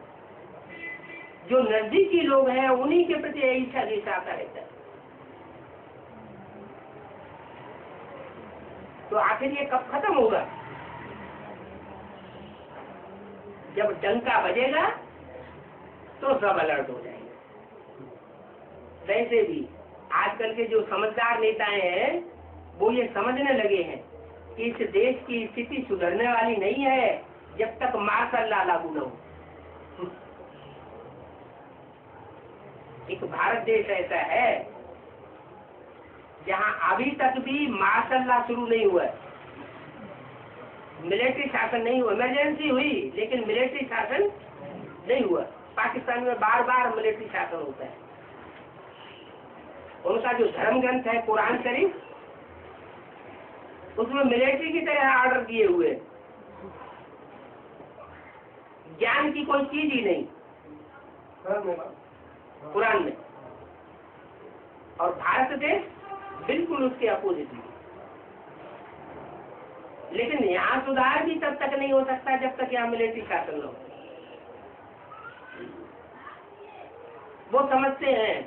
जो नजदीकी लोग हैं उन्हीं के प्रति ईर्ष्या देश आता रहता है। तो आखिर ये कब खत्म होगा? जब डंका बजेगा तो सब अलर्ट हो जाएंगे। वैसे भी आजकल के जो समझदार नेताएं हैं वो ये समझने लगे हैं कि इस देश की स्थिति सुधरने वाली नहीं है जब तक मार्शल लॉ लागू न हो। एक भारत देश ऐसा है जहां अभी तक भी मार्शल लॉ शुरू नहीं हुआ है। मिलिट्री शासन नहीं हुआ। इमरजेंसी हुई लेकिन मिलिट्री शासन नहीं हुआ। पाकिस्तान में बार बार मिलिट्री शासन होता है। उनका जो धर्म ग्रंथ है कुरान शरीफ, उसमें मिलिट्री की तरह ऑर्डर दिए हुए, ज्ञान की कोई चीज ही नहीं कुरान में। और भारत देश बिल्कुल उसके अपोजिट है। लेकिन यहाँ सुधार भी तब तक नहीं हो सकता जब तक यहाँ मिलिट्री शासन न हो। वो समझते हैं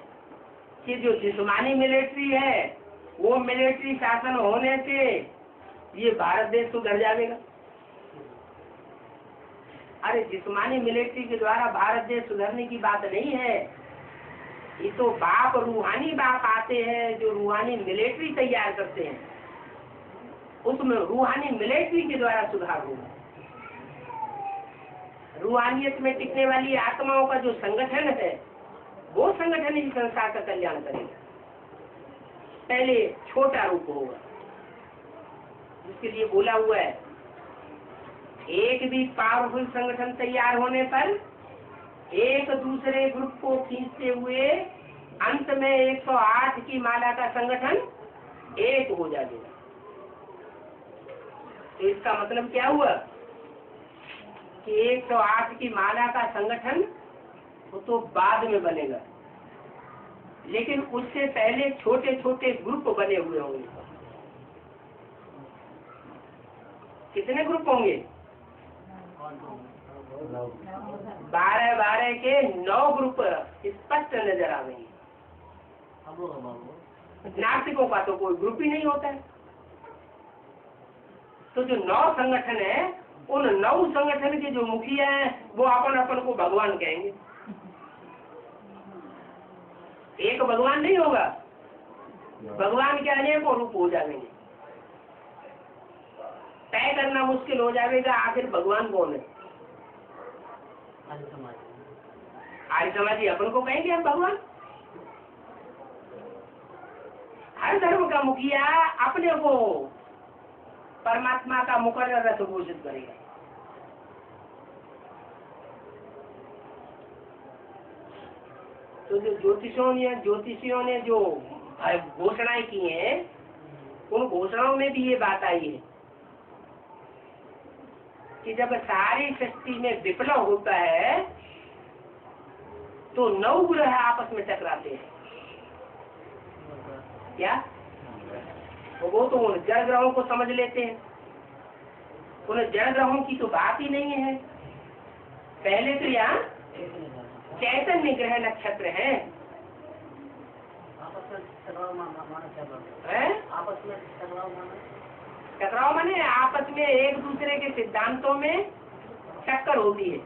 कि जो जिस्मानी मिलिट्री है वो मिलिट्री शासन होने से ये भारत देश सुधर जाएगा। अरे जिस्मानी मिलिट्री के द्वारा भारत देश सुधरने की बात नहीं है। ये तो बाप रूहानी बाप आते हैं जो रूहानी मिलिट्री तैयार करते हैं, उसमें रूहानी मिलिट्री के द्वारा सुधार होगा। रूहानियत में टिकने वाली आत्माओं का जो संगठन है वो संगठन ही संसार का कल्याण करेगा। पहले छोटा रूप होगा, जिसके लिए बोला हुआ है एक भी पावरफुल संगठन तैयार होने पर एक दूसरे ग्रुप को खींचते हुए अंत में 108 की माला का संगठन एक हो जाएगा। तो इसका मतलब क्या हुआ कि 108 की माला का संगठन वो तो बाद में बनेगा, लेकिन उससे पहले छोटे छोटे ग्रुप बने हुए होंगे। कितने ग्रुप होंगे? 12 के 9 ग्रुप स्पष्ट नजर आवेंगे। नास्तिकों का तो कोई ग्रुप ही नहीं होता है। तो जो 9 संगठन है, उन 9 संगठन के जो मुखिया हैं वो अपन को भगवान कहेंगे। एक भगवान नहीं होगा, भगवान के अनेकों रूप हो जाएंगे। तय करना मुश्किल हो जाएगा आखिर भगवान कौन है। आर्य समाजी अपन को कहेंगे हम भगवान। हर धर्म का मुखिया अपने को परमात्मा का मुकर्रर रथ घोषित करेगा। तो जो ज्योतिषियों ने जो घोषणाएं की हैं, उन घोषणाओं में भी ये बात आई है कि जब सारी सृष्टि में विप्लव होता है तो 9 ग्रह आपस में टकराते हैं। क्या वो तो उन जड़ ग्रहों को समझ लेते हैं। उन जड़ ग्रहों की तो बात ही नहीं है। पहले तो यहाँ चैतन्य ग्रह नक्षत्र हैं। टकराव माने आपस में एक दूसरे के सिद्धांतों में टक्कर होती है।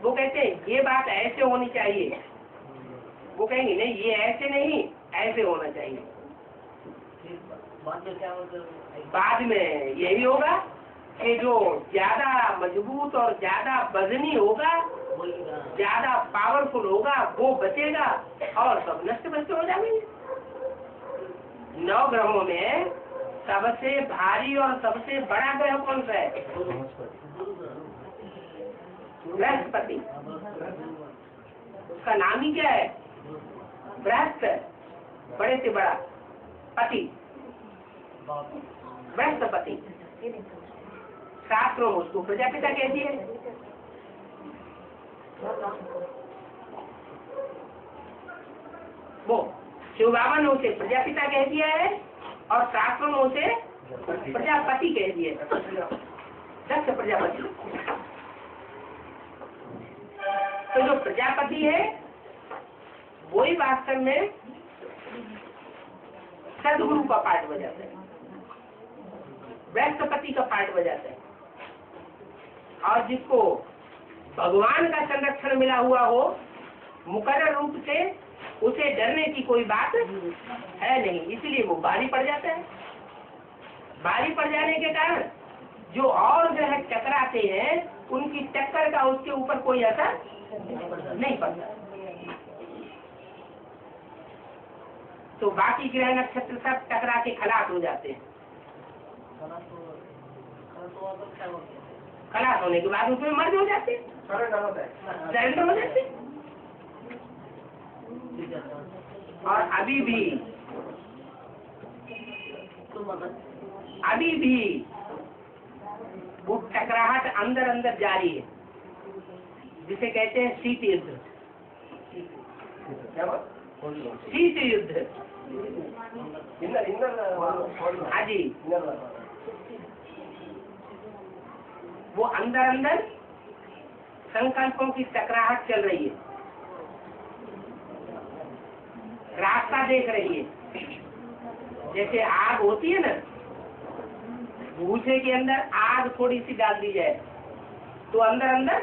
वो कहते हैं ये बात ऐसे होनी चाहिए, वो कहेंगे नहीं ये ऐसे नहीं, ऐसे होना चाहिए। बाद में यही होगा कि जो ज्यादा मजबूत और ज्यादा वजनी होगा, ज्यादा पावरफुल होगा, वो बचेगा और सब नष्ट भ्रष्ट हो जाएंगे। 9 ग्रहों में सबसे भारी और सबसे बड़ा ग्रह कौन सा है? बृहस्पति। उसका नाम ही क्या है? बृहस्पति, बड़े से बड़ा पति, बृहस्पति। शास्त्रों में उसको प्रजापिता कहती है। वो शिव बाबा ने उसे प्रजापिता कह दिया है और शास्त्रों में उसे प्रजापति कह दिया है। दक्ष प्रजापति। तो जो प्रजापति है वही वास्तव में सदगुरु का पाठ बजाता है, बृहस्पति का पाठ बजाता है। और जिसको भगवान का संरक्षण मिला हुआ हो मुकर्रर रूप से, उसे डरने की कोई बात है नहीं, इसलिए वो भारी पड़ जाता है। भारी पड़ जाने के कारण जो और ग्रह टकराते हैं उनकी टक्कर का उसके ऊपर कोई असर नहीं पड़ता। तो बाकी ग्रह नक्षत्र सब टकरा के खलास हो जाते हैं। खलास होने के बाद उसमें मर्ज हो जाते हैं, सरेंडर हो जाते हैं। और अभी भी वो टकराहट अंदर अंदर जारी है, जिसे कहते हैं शीत युद्ध। शीत युद्ध। हाँ जी, वो अंदर अंदर संकल्पों की टकराहट चल रही है, रास्ता देख रही है। जैसे आग होती है ना, भूसे के अंदर आग थोड़ी सी डाल दी जाए तो अंदर अंदर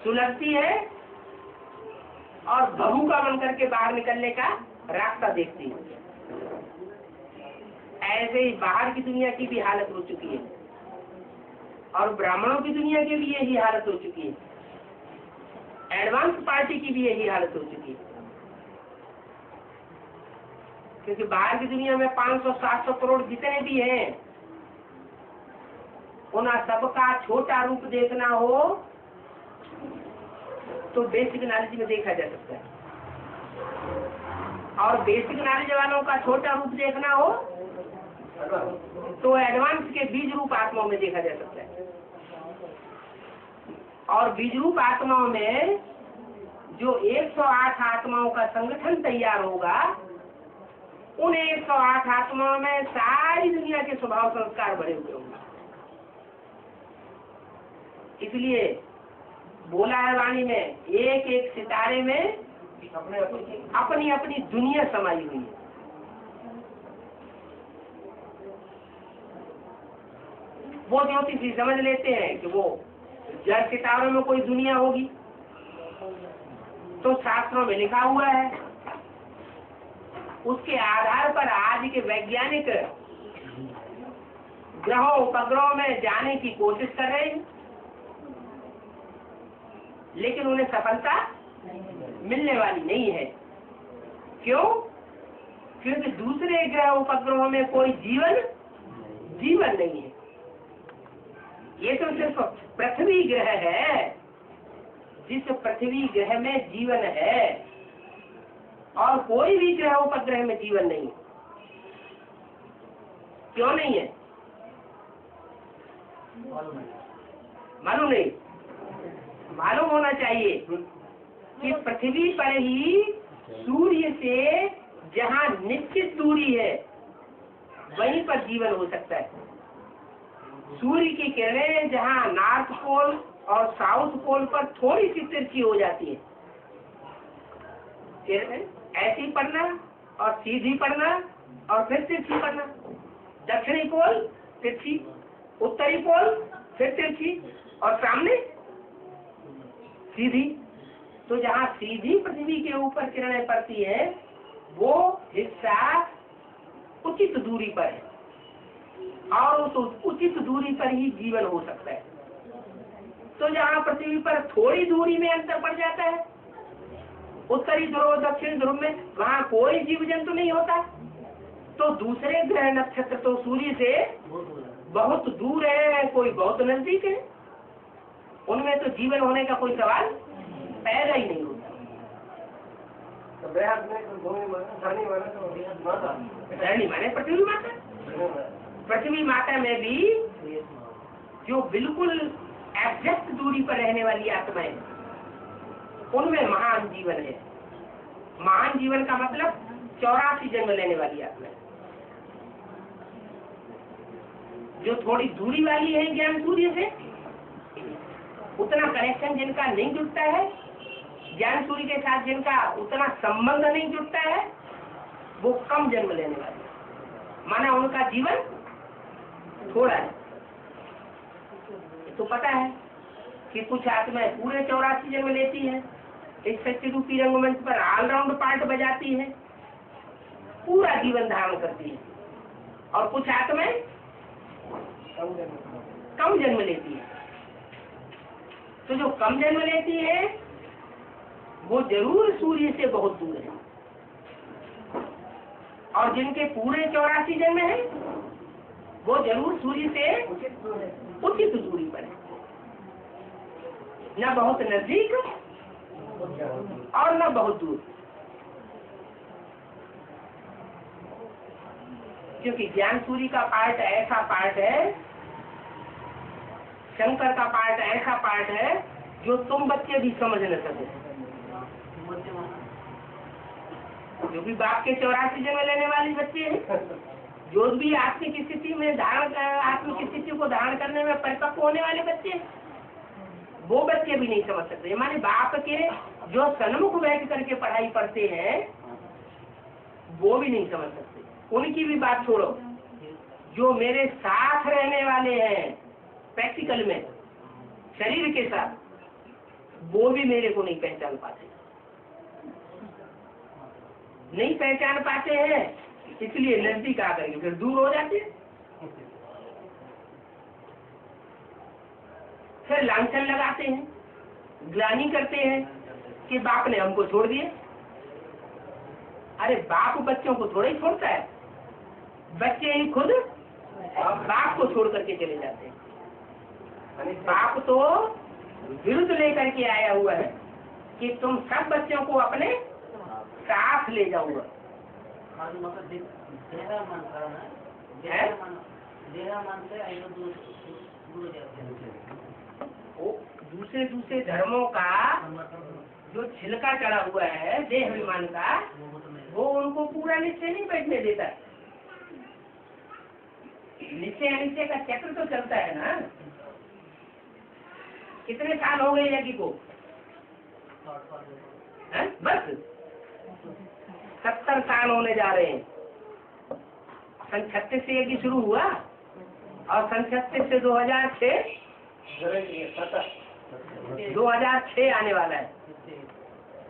सुलगती है और भभूका बन करके बाहर निकलने का रास्ता देखती है। ऐसे ही बाहर की दुनिया की भी हालत हो चुकी है और ब्राह्मणों की दुनिया की भी यही हालत हो चुकी है, एडवांस पार्टी की भी यही हालत हो चुकी है। क्योंकि बाहर की दुनिया में 500-700 करोड़ जितने भी हैं, उन सबका छोटा रूप देखना हो तो बेसिक नॉलेज में देखा जा सकता है, और बेसिक नॉलेज वालों का छोटा रूप देखना हो तो एडवांस के बीज रूप आत्माओं में देखा जा सकता है। और बीज रूप आत्माओं में जो 108 आत्माओं का संगठन तैयार होगा, उन 108 आत्माओं में सारी दुनिया के स्वभाव संस्कार भरे हुए होंगे। इसलिए बोला है वाणी में, एक एक सितारे में अपनी अपनी दुनिया समाई हुई है। वो ज्योतिषी समझ लेते हैं कि वो जड़ सितारों में कोई दुनिया होगी, तो शास्त्रों में लिखा हुआ है, उसके आधार पर आज के वैज्ञानिक ग्रहों उपग्रहों में जाने की कोशिश कर रहे हैं, लेकिन उन्हें सफलता मिलने वाली नहीं है। क्यों? क्योंकि दूसरे ग्रह उपग्रहों में कोई जीवन नहीं है। ये तो सिर्फ पृथ्वी ग्रह है, जिस पृथ्वी ग्रह में जीवन है, और कोई भी ग्रह उपग्रह में जीवन नहीं है। क्यों नहीं है? मालूम नहीं? मालूम होना चाहिए कि पृथ्वी पर ही सूर्य से जहाँ निश्चित दूरी है वहीं पर जीवन हो सकता है। सूर्य की किरणें जहाँ नॉर्थ पोल और साउथ पोल पर थोड़ी सी तिरछी हो जाती है, किरणें ऐसी पड़ना और सीधी पड़ना और फिर तिरछी पड़ना, दक्षिणी पोल तिरछी, उत्तरी पोल फिर तिरछी और सामने सीधी। तो जहाँ सीधी पृथ्वी के ऊपर किरणें पड़ती है वो हिस्सा उचित दूरी पर है, और उस उचित दूरी पर ही जीवन हो सकता है। तो जहाँ पृथ्वी पर थोड़ी दूरी में अंतर पड़ जाता है, उत्तरी ध्रुव दक्षिण ध्रुव में, वहाँ कोई जीव जंतु नहीं होता। तो दूसरे ग्रह नक्षत्र तो सूर्य से बहुत दूर है, कोई बहुत नजदीक है, उनमें तो जीवन होने का कोई सवाल पैदा ही नहीं होता। धरणी माने पृथ्वी माता। पृथ्वी माता में भी जो बिल्कुल एग्जैक्ट दूरी पर रहने वाली आत्माएं, उनमें महान जीवन है। महान जीवन का मतलब 84 जन्म लेने वाली आत्माएं। जो थोड़ी दूरी वाली है ज्ञान सूर्य से, उतना कनेक्शन जिनका नहीं जुड़ता है, ज्ञान सूर्य के साथ जिनका उतना संबंध नहीं जुड़ता है, वो कम जन्म लेने वाले, माना उनका जीवन थोड़ा है। तो पता है कि कुछ आत्माएं पूरे 84 जन्म लेती है, इस शक्ति रूपी रंगमंच पर ऑलराउंड पार्ट बजाती है, पूरा जीवन धारण करती है, और कुछ आत्माएं कम जन्म लेती है। तो जो कम जन्म लेती है वो जरूर सूर्य से बहुत दूर है, और जिनके पूरे 84 जन्म है वो जरूर सूर्य से उचित दूरी पर है, न बहुत नजदीक और न बहुत दूर। क्योंकि ज्ञान सूर्य का पार्ट ऐसा पार्ट है, शंकर का पार्ट ऐसा पार्ट है जो तुम बच्चे भी समझ न सको। जो भी बाप के 84 जन्म लेने वाले बच्चे हैं, जो भी आत्मिक स्थिति में आत्मिक स्थिति को धारण करने में परिपक्व होने वाले बच्चे, वो बच्चे भी नहीं समझ सकते। माने बाप के जो सन्मुख बैठ करके पढ़ाई पढ़ते हैं वो भी नहीं समझ सकते। उनकी भी बात छोड़ो, जो मेरे साथ रहने वाले हैं प्रैक्टिकल में शरीर के साथ, वो भी मेरे को नहीं पहचान पाते। नहीं पहचान पाते हैं, इसलिए नजदीक आकर के फिर दूर हो जाते हैं। फिर लांछन लगाते हैं, ग्लानि करते हैं कि बाप ने हमको छोड़ दिए। अरे बाप बच्चों को थोड़ा ही छोड़ता है, बच्चे ही खुद बाप को छोड़ करके चले जाते हैं। बाप तो विरुद्ध लेकर के आया हुआ है कि तुम सब बच्चों को अपने साथ ले जाऊंगा। दूसरे धर्मों का जो छिलका चढ़ा हुआ है देह अभिमान का, वो उनको पूरा निश्चय नहीं बैठने देता। निश्चय अनिश्चय का चक्र तो चलता है ना। कितने साल हो गए यज्ञ को? बस 70 साल होने जा रहे हैं। सन 36 से यज्ञ शुरू हुआ, और सन 36 से 2006 आने वाला है,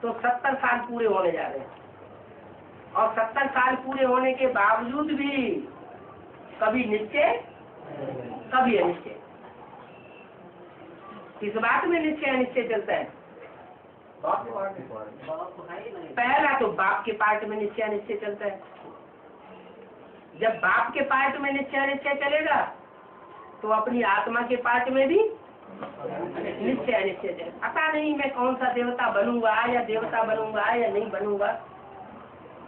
तो 70 साल पूरे होने जा रहे हैं। और 70 साल पूरे होने के बावजूद भी कभी निश्चय कभी अनिश्चय। किस बात में निश्चय अनिश्चय चलता है? पहला तो बाप के पार्ट में निश्चय अनिश्चय चलता है। जब बाप के पार्ट में निश्चय अनिश्चय चलेगा तो अपनी आत्मा के पार्ट में भी निश्चय अनिश्चय चलेगा। पता नहीं मैं कौन सा देवता बनूंगा या देवता बनूंगा या नहीं बनूंगा,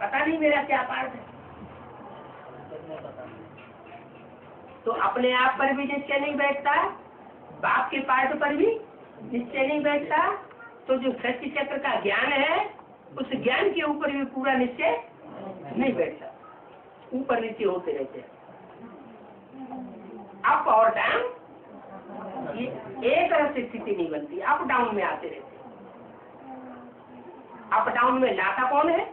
पता नहीं मेरा क्या पार्ट है। तो अपने आप पर भी निश्चय नहीं बैठता, बाप के पार्ट पर भी निश्चय नहीं बैठता, तो जो सृष्टि चक्र का ज्ञान है उस ज्ञान के ऊपर भी पूरा निश्चय नहीं बैठता, ऊपर नीचे होते रहते हैं। अप और डाउन, ये एक तरह से स्थिति नहीं बनती, अप डाउन में आते रहते हैं। अप डाउन में लाता कौन है?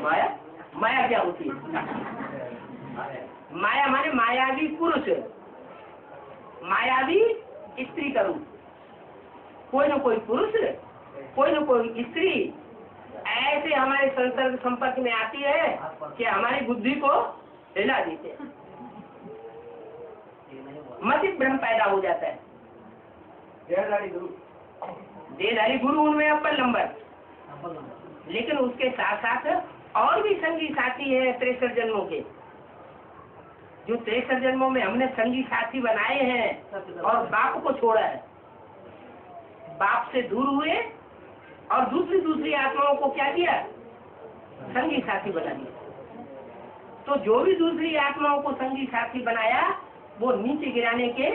माया। माया क्या होती है? माया माने मायावी पुरुष, मायावी स्त्री का रूप। कोई न कोई पुरुष, कोई न कोई स्त्री ऐसे हमारे संसर्ग संपर्क में आती है कि हमारी बुद्धि को हिला देते हैं, मति भ्रम पैदा हो जाता है। देहधारी गुरु उनमें अव्वल नंबर, लेकिन उसके साथ साथ और भी संगी साथी है 63 जन्मों के, जो 63 जन्मों में हमने संगी साथी बनाए हैं और बाप को छोड़ा है, बाप से दूर हुए और दूसरी आत्माओं को क्या किया? संगी साथी बना दिया। तो जो भी दूसरी आत्माओं को संगी साथी बनाया वो नीचे गिराने के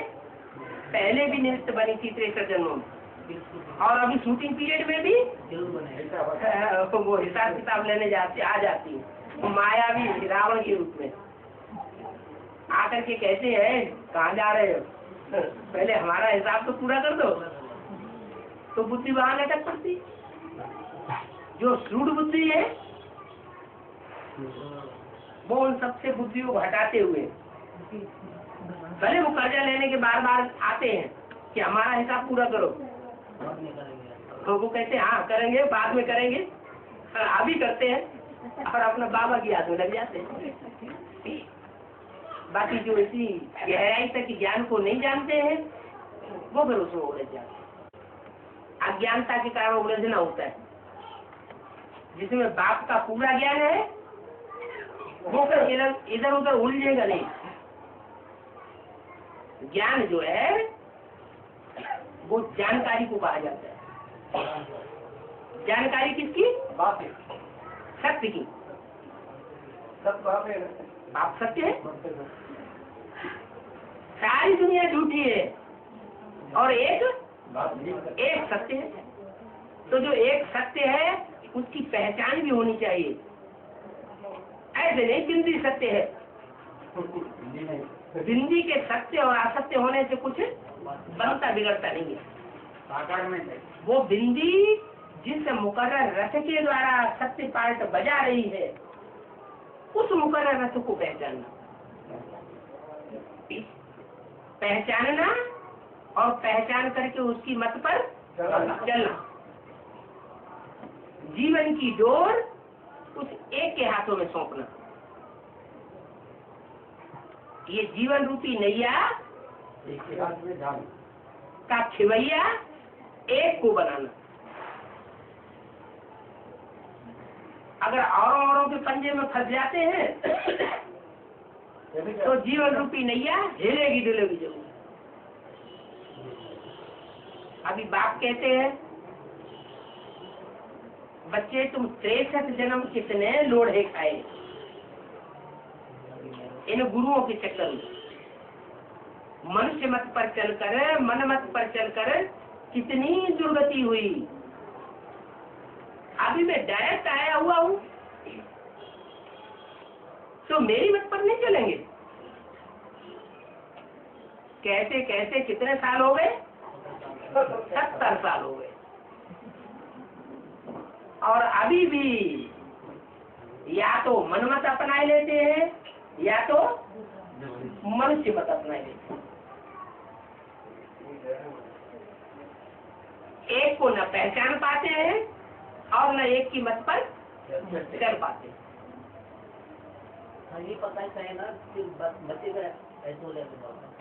पहले भी निमित्त बनी थी 63 जन्मों में, और अभी शूटिंग पीरियड में भी वो हिसाब किताब लेने आ जाती है। तो मायावी रावण के रूप में आकर के कहते हैं कहाँ जा रहे हो, पहले हमारा हिसाब तो पूरा कर दो, तो बुद्धि वहां लटक पड़ती। जो सूढ़ बुद्धि है वो उन सबसे बुद्धियों को हटाते हुए, भले वो कर्जा लेने के बार बार आते हैं कि हमारा हिसाब पूरा करो, तो वो कहते हैं हाँ करेंगे, बाद में करेंगे, अभी करते हैं, और अपना बाबा की याद में लग जाते हैं। बाकी जो इसी गहराई तक ज्ञान को नहीं जानते हैं वो फिर उसमें उलझ जाते हैं। अज्ञानता के कारण उलझना होता है। जिसमें बाप का पूरा ज्ञान है वो फिर इधर उधर उलझेगा नहीं। ज्ञान जो है वो जानकारी को कहा जाता है। जानकारी किसकी? बाप है। सत्य की। सब बाप है। बाप सत्य है, सारी दुनिया झूठी है और एक सत्य है। तो जो एक सत्य है उसकी पहचान भी होनी चाहिए। ऐसे नहीं बिंदी सत्य है, बिंदी के सत्य और असत्य होने से कुछ बनता बिगड़ता नहीं है। वो बिंदी जिस मुकर्रर रथ के द्वारा सत्य पार्ट बजा रही है उस मुकर्रर रथ को पहचानना और पहचान करके उसकी मत पर चलना। जीवन की डोर उस एक के हाथों में सौंपना। ये जीवन रूपी नैया का खिवैया एक को बनाना। अगर औरों के पंजे में फंस जाते हैं तो जीवन रूपी नैया हिलेगी डुलेगी जरूर। अभी बाप कहते हैं बच्चे तुम 63 जन्म कितने लोढ़े खाए इन गुरुओं के चक्कर में। मनुष्य मत पर चलकर, मन मत पर चलकर कितनी दुर्गति हुई। अभी मैं डायरेक्ट आया हुआ हूँ तो मेरी मत पर नहीं चलेंगे। कैसे कैसे कितने साल हो गए? 70 साल हो गए। और अभी भी या तो मनमत अपनाए लेते हैं या तो मनुष्य मत अपनाइए। एक को न पहचान पाते हैं और न एक की मत पर चल पाते हैं। ये पता है ना कि बच्चे का ऐसा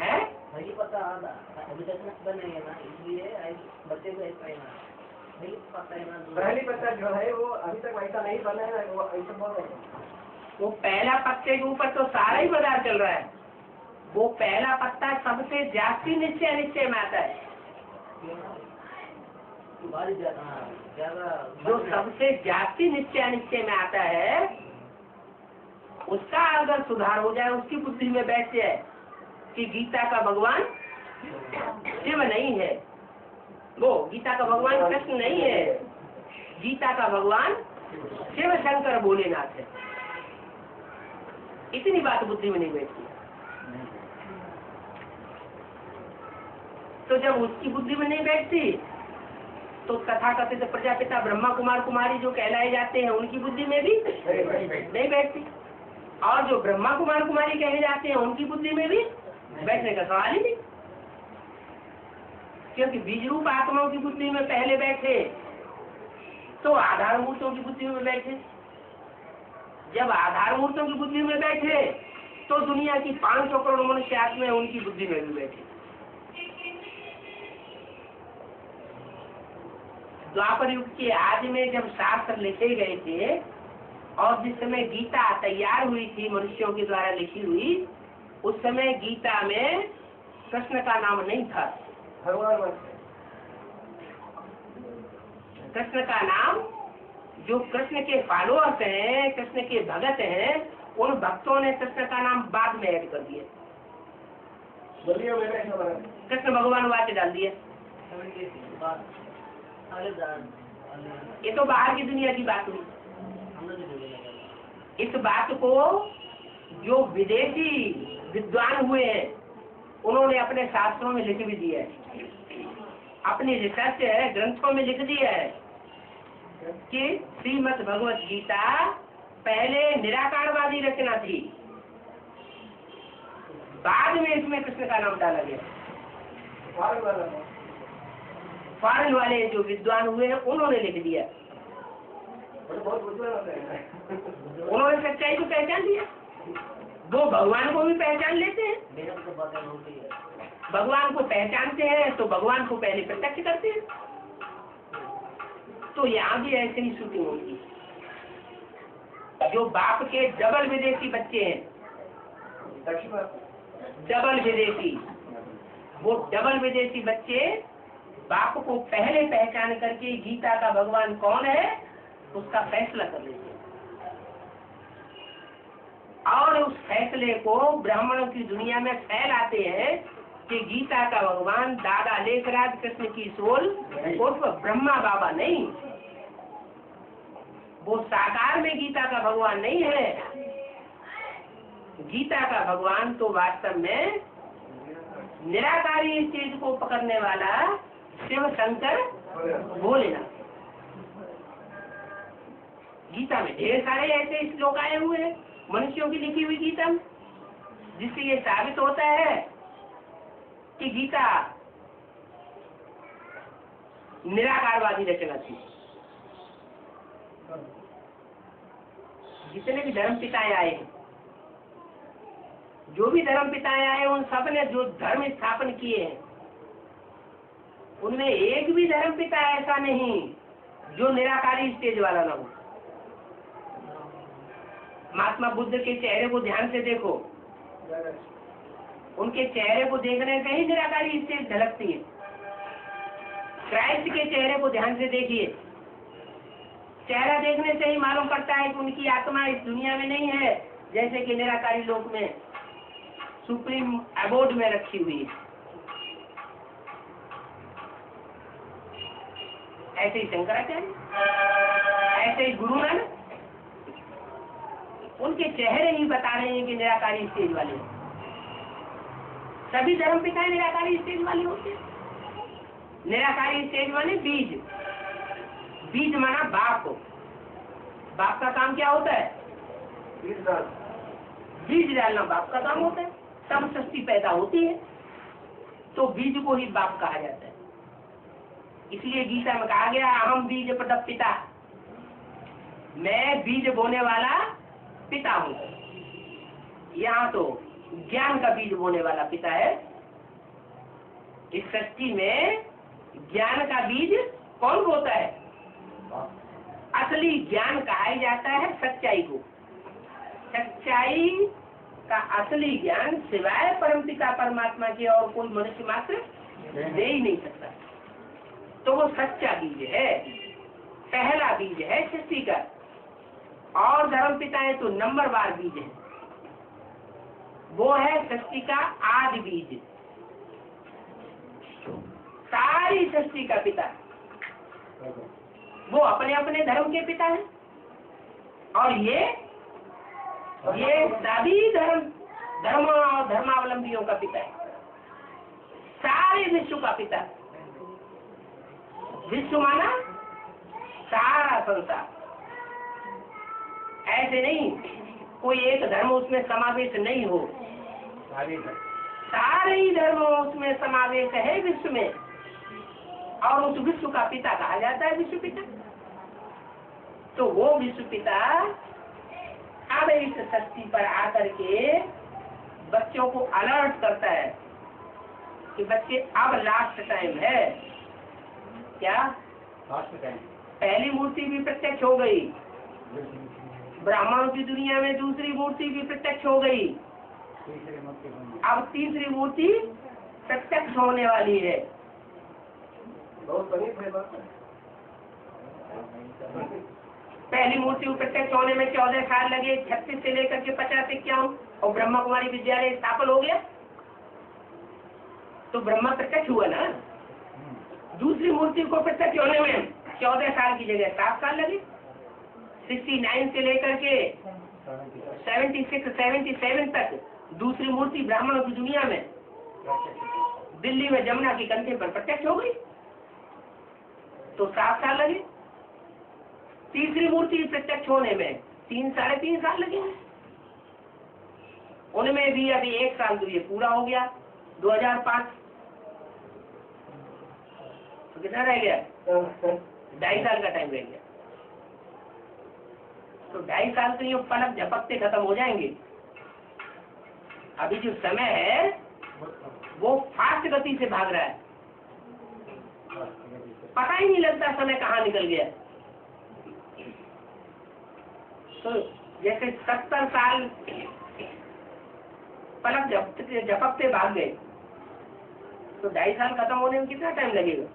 है ये पता अभी तक बने है ना, इसलिए बच्चे को ऐसा है ना, नहीं पता है ना। पहली पत्ता जो है वो अभी तक वैसा नहीं बना है, वो ऐसा बोल रहे हैं। वो पहला पत्ते के ऊपर तो सारा ही बाजार चल रहा है। वो पहला पत्ता सबसे जास्ती निश्चय में आता है। जो सबसे जास्ती निश्चय में आता है, उसका अगर सुधार हो जाए, उसकी बुद्धि में बैठ जाए कि गीता का भगवान शिव नहीं है, वो गीता का भगवान कृष्ण नहीं है, गीता का भगवान शिव शंकर भोलेनाथ है, इतनी बात बुद्धि में नहीं बैठती। तो जब उसकी बुद्धि में नहीं बैठती तो तथाकथित प्रजापिता ब्रह्मा कुमार कुमारी जो कहलाए जाते हैं उनकी बुद्धि में भी नहीं बैठती, और जो ब्रह्मा कुमार कुमारी कहे जाते हैं उनकी बुद्धि में भी बैठने का सवाल ही नहीं, क्योंकि बीज रूप आत्माओं की बुद्धि में पहले बैठे तो आधार मूर्तों की बुद्धि में बैठे। जब आधार मूर्तों की बुद्धि में बैठे तो दुनिया की 500 करोड़ मनुष्य आत्मा उनकी बुद्धि में भी बैठे। द्वापर युग के आदि में जब शास्त्र लिखे गए थे और जिस समय गीता तैयार हुई थी मनुष्यों के द्वारा लिखी हुई, उस समय गीता में कृष्ण का नाम नहीं था। कृष्ण का नाम जो कृष्ण के फॉलोअर्स हैं, कृष्ण के भगत हैं, उन भक्तों ने कृष्ण का नाम बाद में ऐड कर दिया, कृष्ण भगवान वाक्य डाल दिया। ये तो बाहर की दुनिया की बात हुई। इस बात को जो विदेशी विद्वान हुए हैं उन्होंने अपने शास्त्रों में लिख भी दिया है, अपनी रिसर्च ग्रंथों में लिख दिया है कि श्रीमद् भगवत गीता पहले निराकारवादी रचना थी, बाद में इसमें कृष्ण का नाम डाला गया। फॉरेन वाले जो विद्वान हुए हैं उन्होंने लिख दिया, उन्होंने सच्चाई को पहचान लिया। वो भगवान को भी पहचान लेते हैं, भगवान को पहचानते हैं तो भगवान को पहले प्रत्यक्ष करते हैं। तो यहाँ भी ऐसे ही शूटिंग होगी। जो बाप के डबल विदेशी बच्चे हैं, डबल विदेशी, वो डबल विदेशी बच्चे बाप को पहले पहचान करके गीता का भगवान कौन है उसका फैसला कर लेते हैं, और उस फैसले को ब्राह्मणों की दुनिया में फैलाते हैं कि गीता का भगवान दादा लेखराज कृष्ण की सोल उर्फ ब्रह्मा बाबा नहीं, वो साकार में गीता का भगवान नहीं है। गीता का भगवान तो वास्तव में निराकारी चीज को पकड़ने वाला शिव शंकर भोलेनाथ। गीता में ढेर सारे ऐसे श्लोक आए हुए हैं मनुष्यों की लिखी हुई गीता में, जिससे ये साबित होता है कि गीता निराकारवादी रचना थी। जितने भी धर्म पिताएं आए, जो भी धर्म पिताएं आए, उन सब ने जो धर्म स्थापन किए हैं उनमें एक भी धर्म पिता ऐसा नहीं जो निराकारी स्टेज वाला ना हो। महात्मा बुद्ध के चेहरे को ध्यान से देखो, उनके चेहरे को देखने से ही निराकारी स्टेज झलकती है। क्राइस्ट के चेहरे को ध्यान से देखिए, चेहरा देखने से ही मालूम पड़ता है कि उनकी आत्मा इस दुनिया में नहीं है, जैसे कि निराकारी लोक में सुप्रीम अबोर्ड में रखी हुई है। ऐसे ही शंकराचार्य, ऐसे ही गुरु नानक, उनके चेहरे ही बता रहे हैं कि निराकारी स्टेज वाले। सभी धर्म पिताएं निराकारी स्टेज वाले होते हैं। निराकारी स्टेज वाले बीज, बीज माना बाप को। बाप का काम क्या होता है? बीज डालना बाप का काम होता है। तब षष्ठी पैदा होती है। तो बीज को ही बाप कहा जाता है। इसलिए गीता में कहा गया अहम बीज प्रदप पिता, मैं बीज बोने वाला पिता हूँ। यहाँ तो ज्ञान का बीज बोने वाला पिता है। इस सृष्टि में ज्ञान का बीज कौन बोता है? असली ज्ञान कहा जाता है सच्चाई को। सच्चाई का असली ज्ञान सिवाय परमपिता परमात्मा के और कोई मनुष्य मात्र दे ही नहीं सकता। तो वो सच्चा बीज है, पहला बीज है सृष्टि का। और धर्म पिताएं तो नंबरवार बीज है। वो है सृष्टि का आदि बीज, सारी सृष्टि का पिता। वो अपने अपने धर्म के पिता हैं। और ये सभी धर्म और धर्मावलंबियों का पिता है, सारे विश्व का पिता। विश्व माना सारा संसार। ऐसे नहीं कोई एक धर्म उसमें समावेश नहीं हो, सारे ही धर्म उसमें समावेश है विश्व में। और उस विश्व का पिता कहा जाता है विश्व पिता। तो वो विश्व पिता अब इस सृष्टि पर आकर के बच्चों को अलर्ट करता है कि बच्चे अब लास्ट टाइम है। क्या लास्ट टाइम? पहली मूर्ति भी प्रत्यक्ष हो गई, ब्राह्मणों की दुनिया में दूसरी मूर्ति भी प्रत्यक्ष हो गई, अब तीसरी मूर्ति प्रत्यक्ष होने वाली है। बहुत बड़ी बात है। पहली मूर्ति प्रत्यक्ष होने में 14 साल लगे, 36 से लेकर के 50-51, और ब्रह्मा कुमारी विद्यालय स्थापन हो गया। तो ब्रह्मा प्रत्यक्ष हुआ ना। दूसरी मूर्ति को प्रत्यक्ष होने में 14 साल की जगह 7 साल लगे। 69 से लेकर के 76-77 तक दूसरी मूर्ति ब्राह्मणों की दुनिया में दिल्ली में जमुना के कंधे पर प्रत्यक्ष हो गई। तो 7 साल लगे। तीसरी मूर्ति प्रत्यक्ष होने में 3-3.5 साल लगे। उनमें भी अभी 1 साल तो ये पूरा हो गया, 2005। तो कितना रह गया? 2.5 साल का टाइम रह गया। तो 2.5 साल तो ये पलक झपकते खत्म हो जाएंगे। अभी जो समय है वो फास्ट गति से भाग रहा है, पता ही नहीं लगता समय कहाँ निकल गया। तो जैसे 70 साल पलक झपकते भाग गए, तो 2.5 साल खत्म होने में कितना टाइम लगेगा?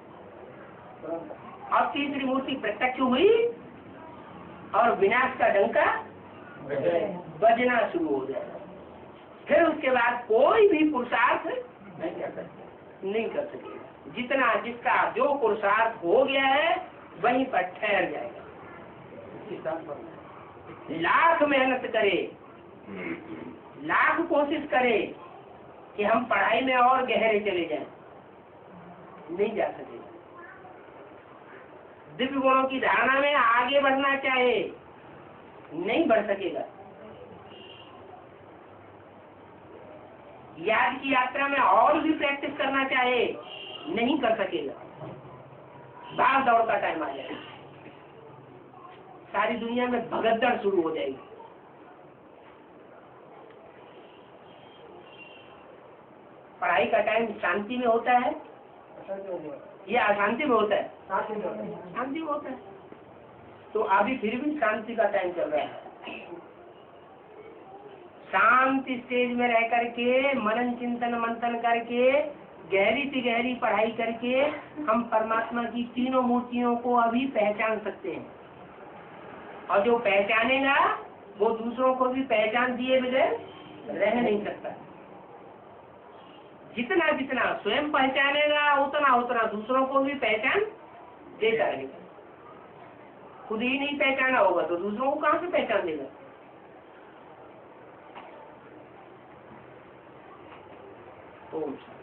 और तीसरी मूर्ति प्रत्यक्ष हुई और विनाश का डंका बजना शुरू हो जाएगा। फिर उसके बाद कोई भी पुरुषार्थ नहीं कर सकेगा। जितना जिसका जो पुरुषार्थ हो गया है वहीं पर ठहर जाएगा। लाख मेहनत करे, लाख कोशिश करे कि हम पढ़ाई में और गहरे चले जाएं, नहीं जा सकेगा। दिव्य गुणों की धारणा में आगे बढ़ना चाहे, नहीं बढ़ सकेगा। याद की यात्रा में और भी प्रैक्टिस करना चाहे, नहीं कर सकेगा। भाग दौड़ का टाइम आ जाएगा, सारी दुनिया में भगदड़ शुरू हो जाएगी। पढ़ाई का टाइम शांति में होता है या अशांति में होता है? शांति में होता है। तो अभी फिर भी शांति का टाइम चल रहा है। शांति स्टेज में रह करके मनन चिंतन मंथन करके गहरी से गहरी पढ़ाई करके हम परमात्मा की तीनों मूर्तियों को अभी पहचान सकते हैं। और जो पहचानेगा वो दूसरों को भी पहचान दिए बगैर रह नहीं सकता। जितना जितना स्वयं पहचानेगा उतना उतना दूसरों को भी पहचान देता रहेगा। खुद ही नहीं पहचाना होगा तो दूसरों को कहाँ से पहचान देगा? ओम शांति।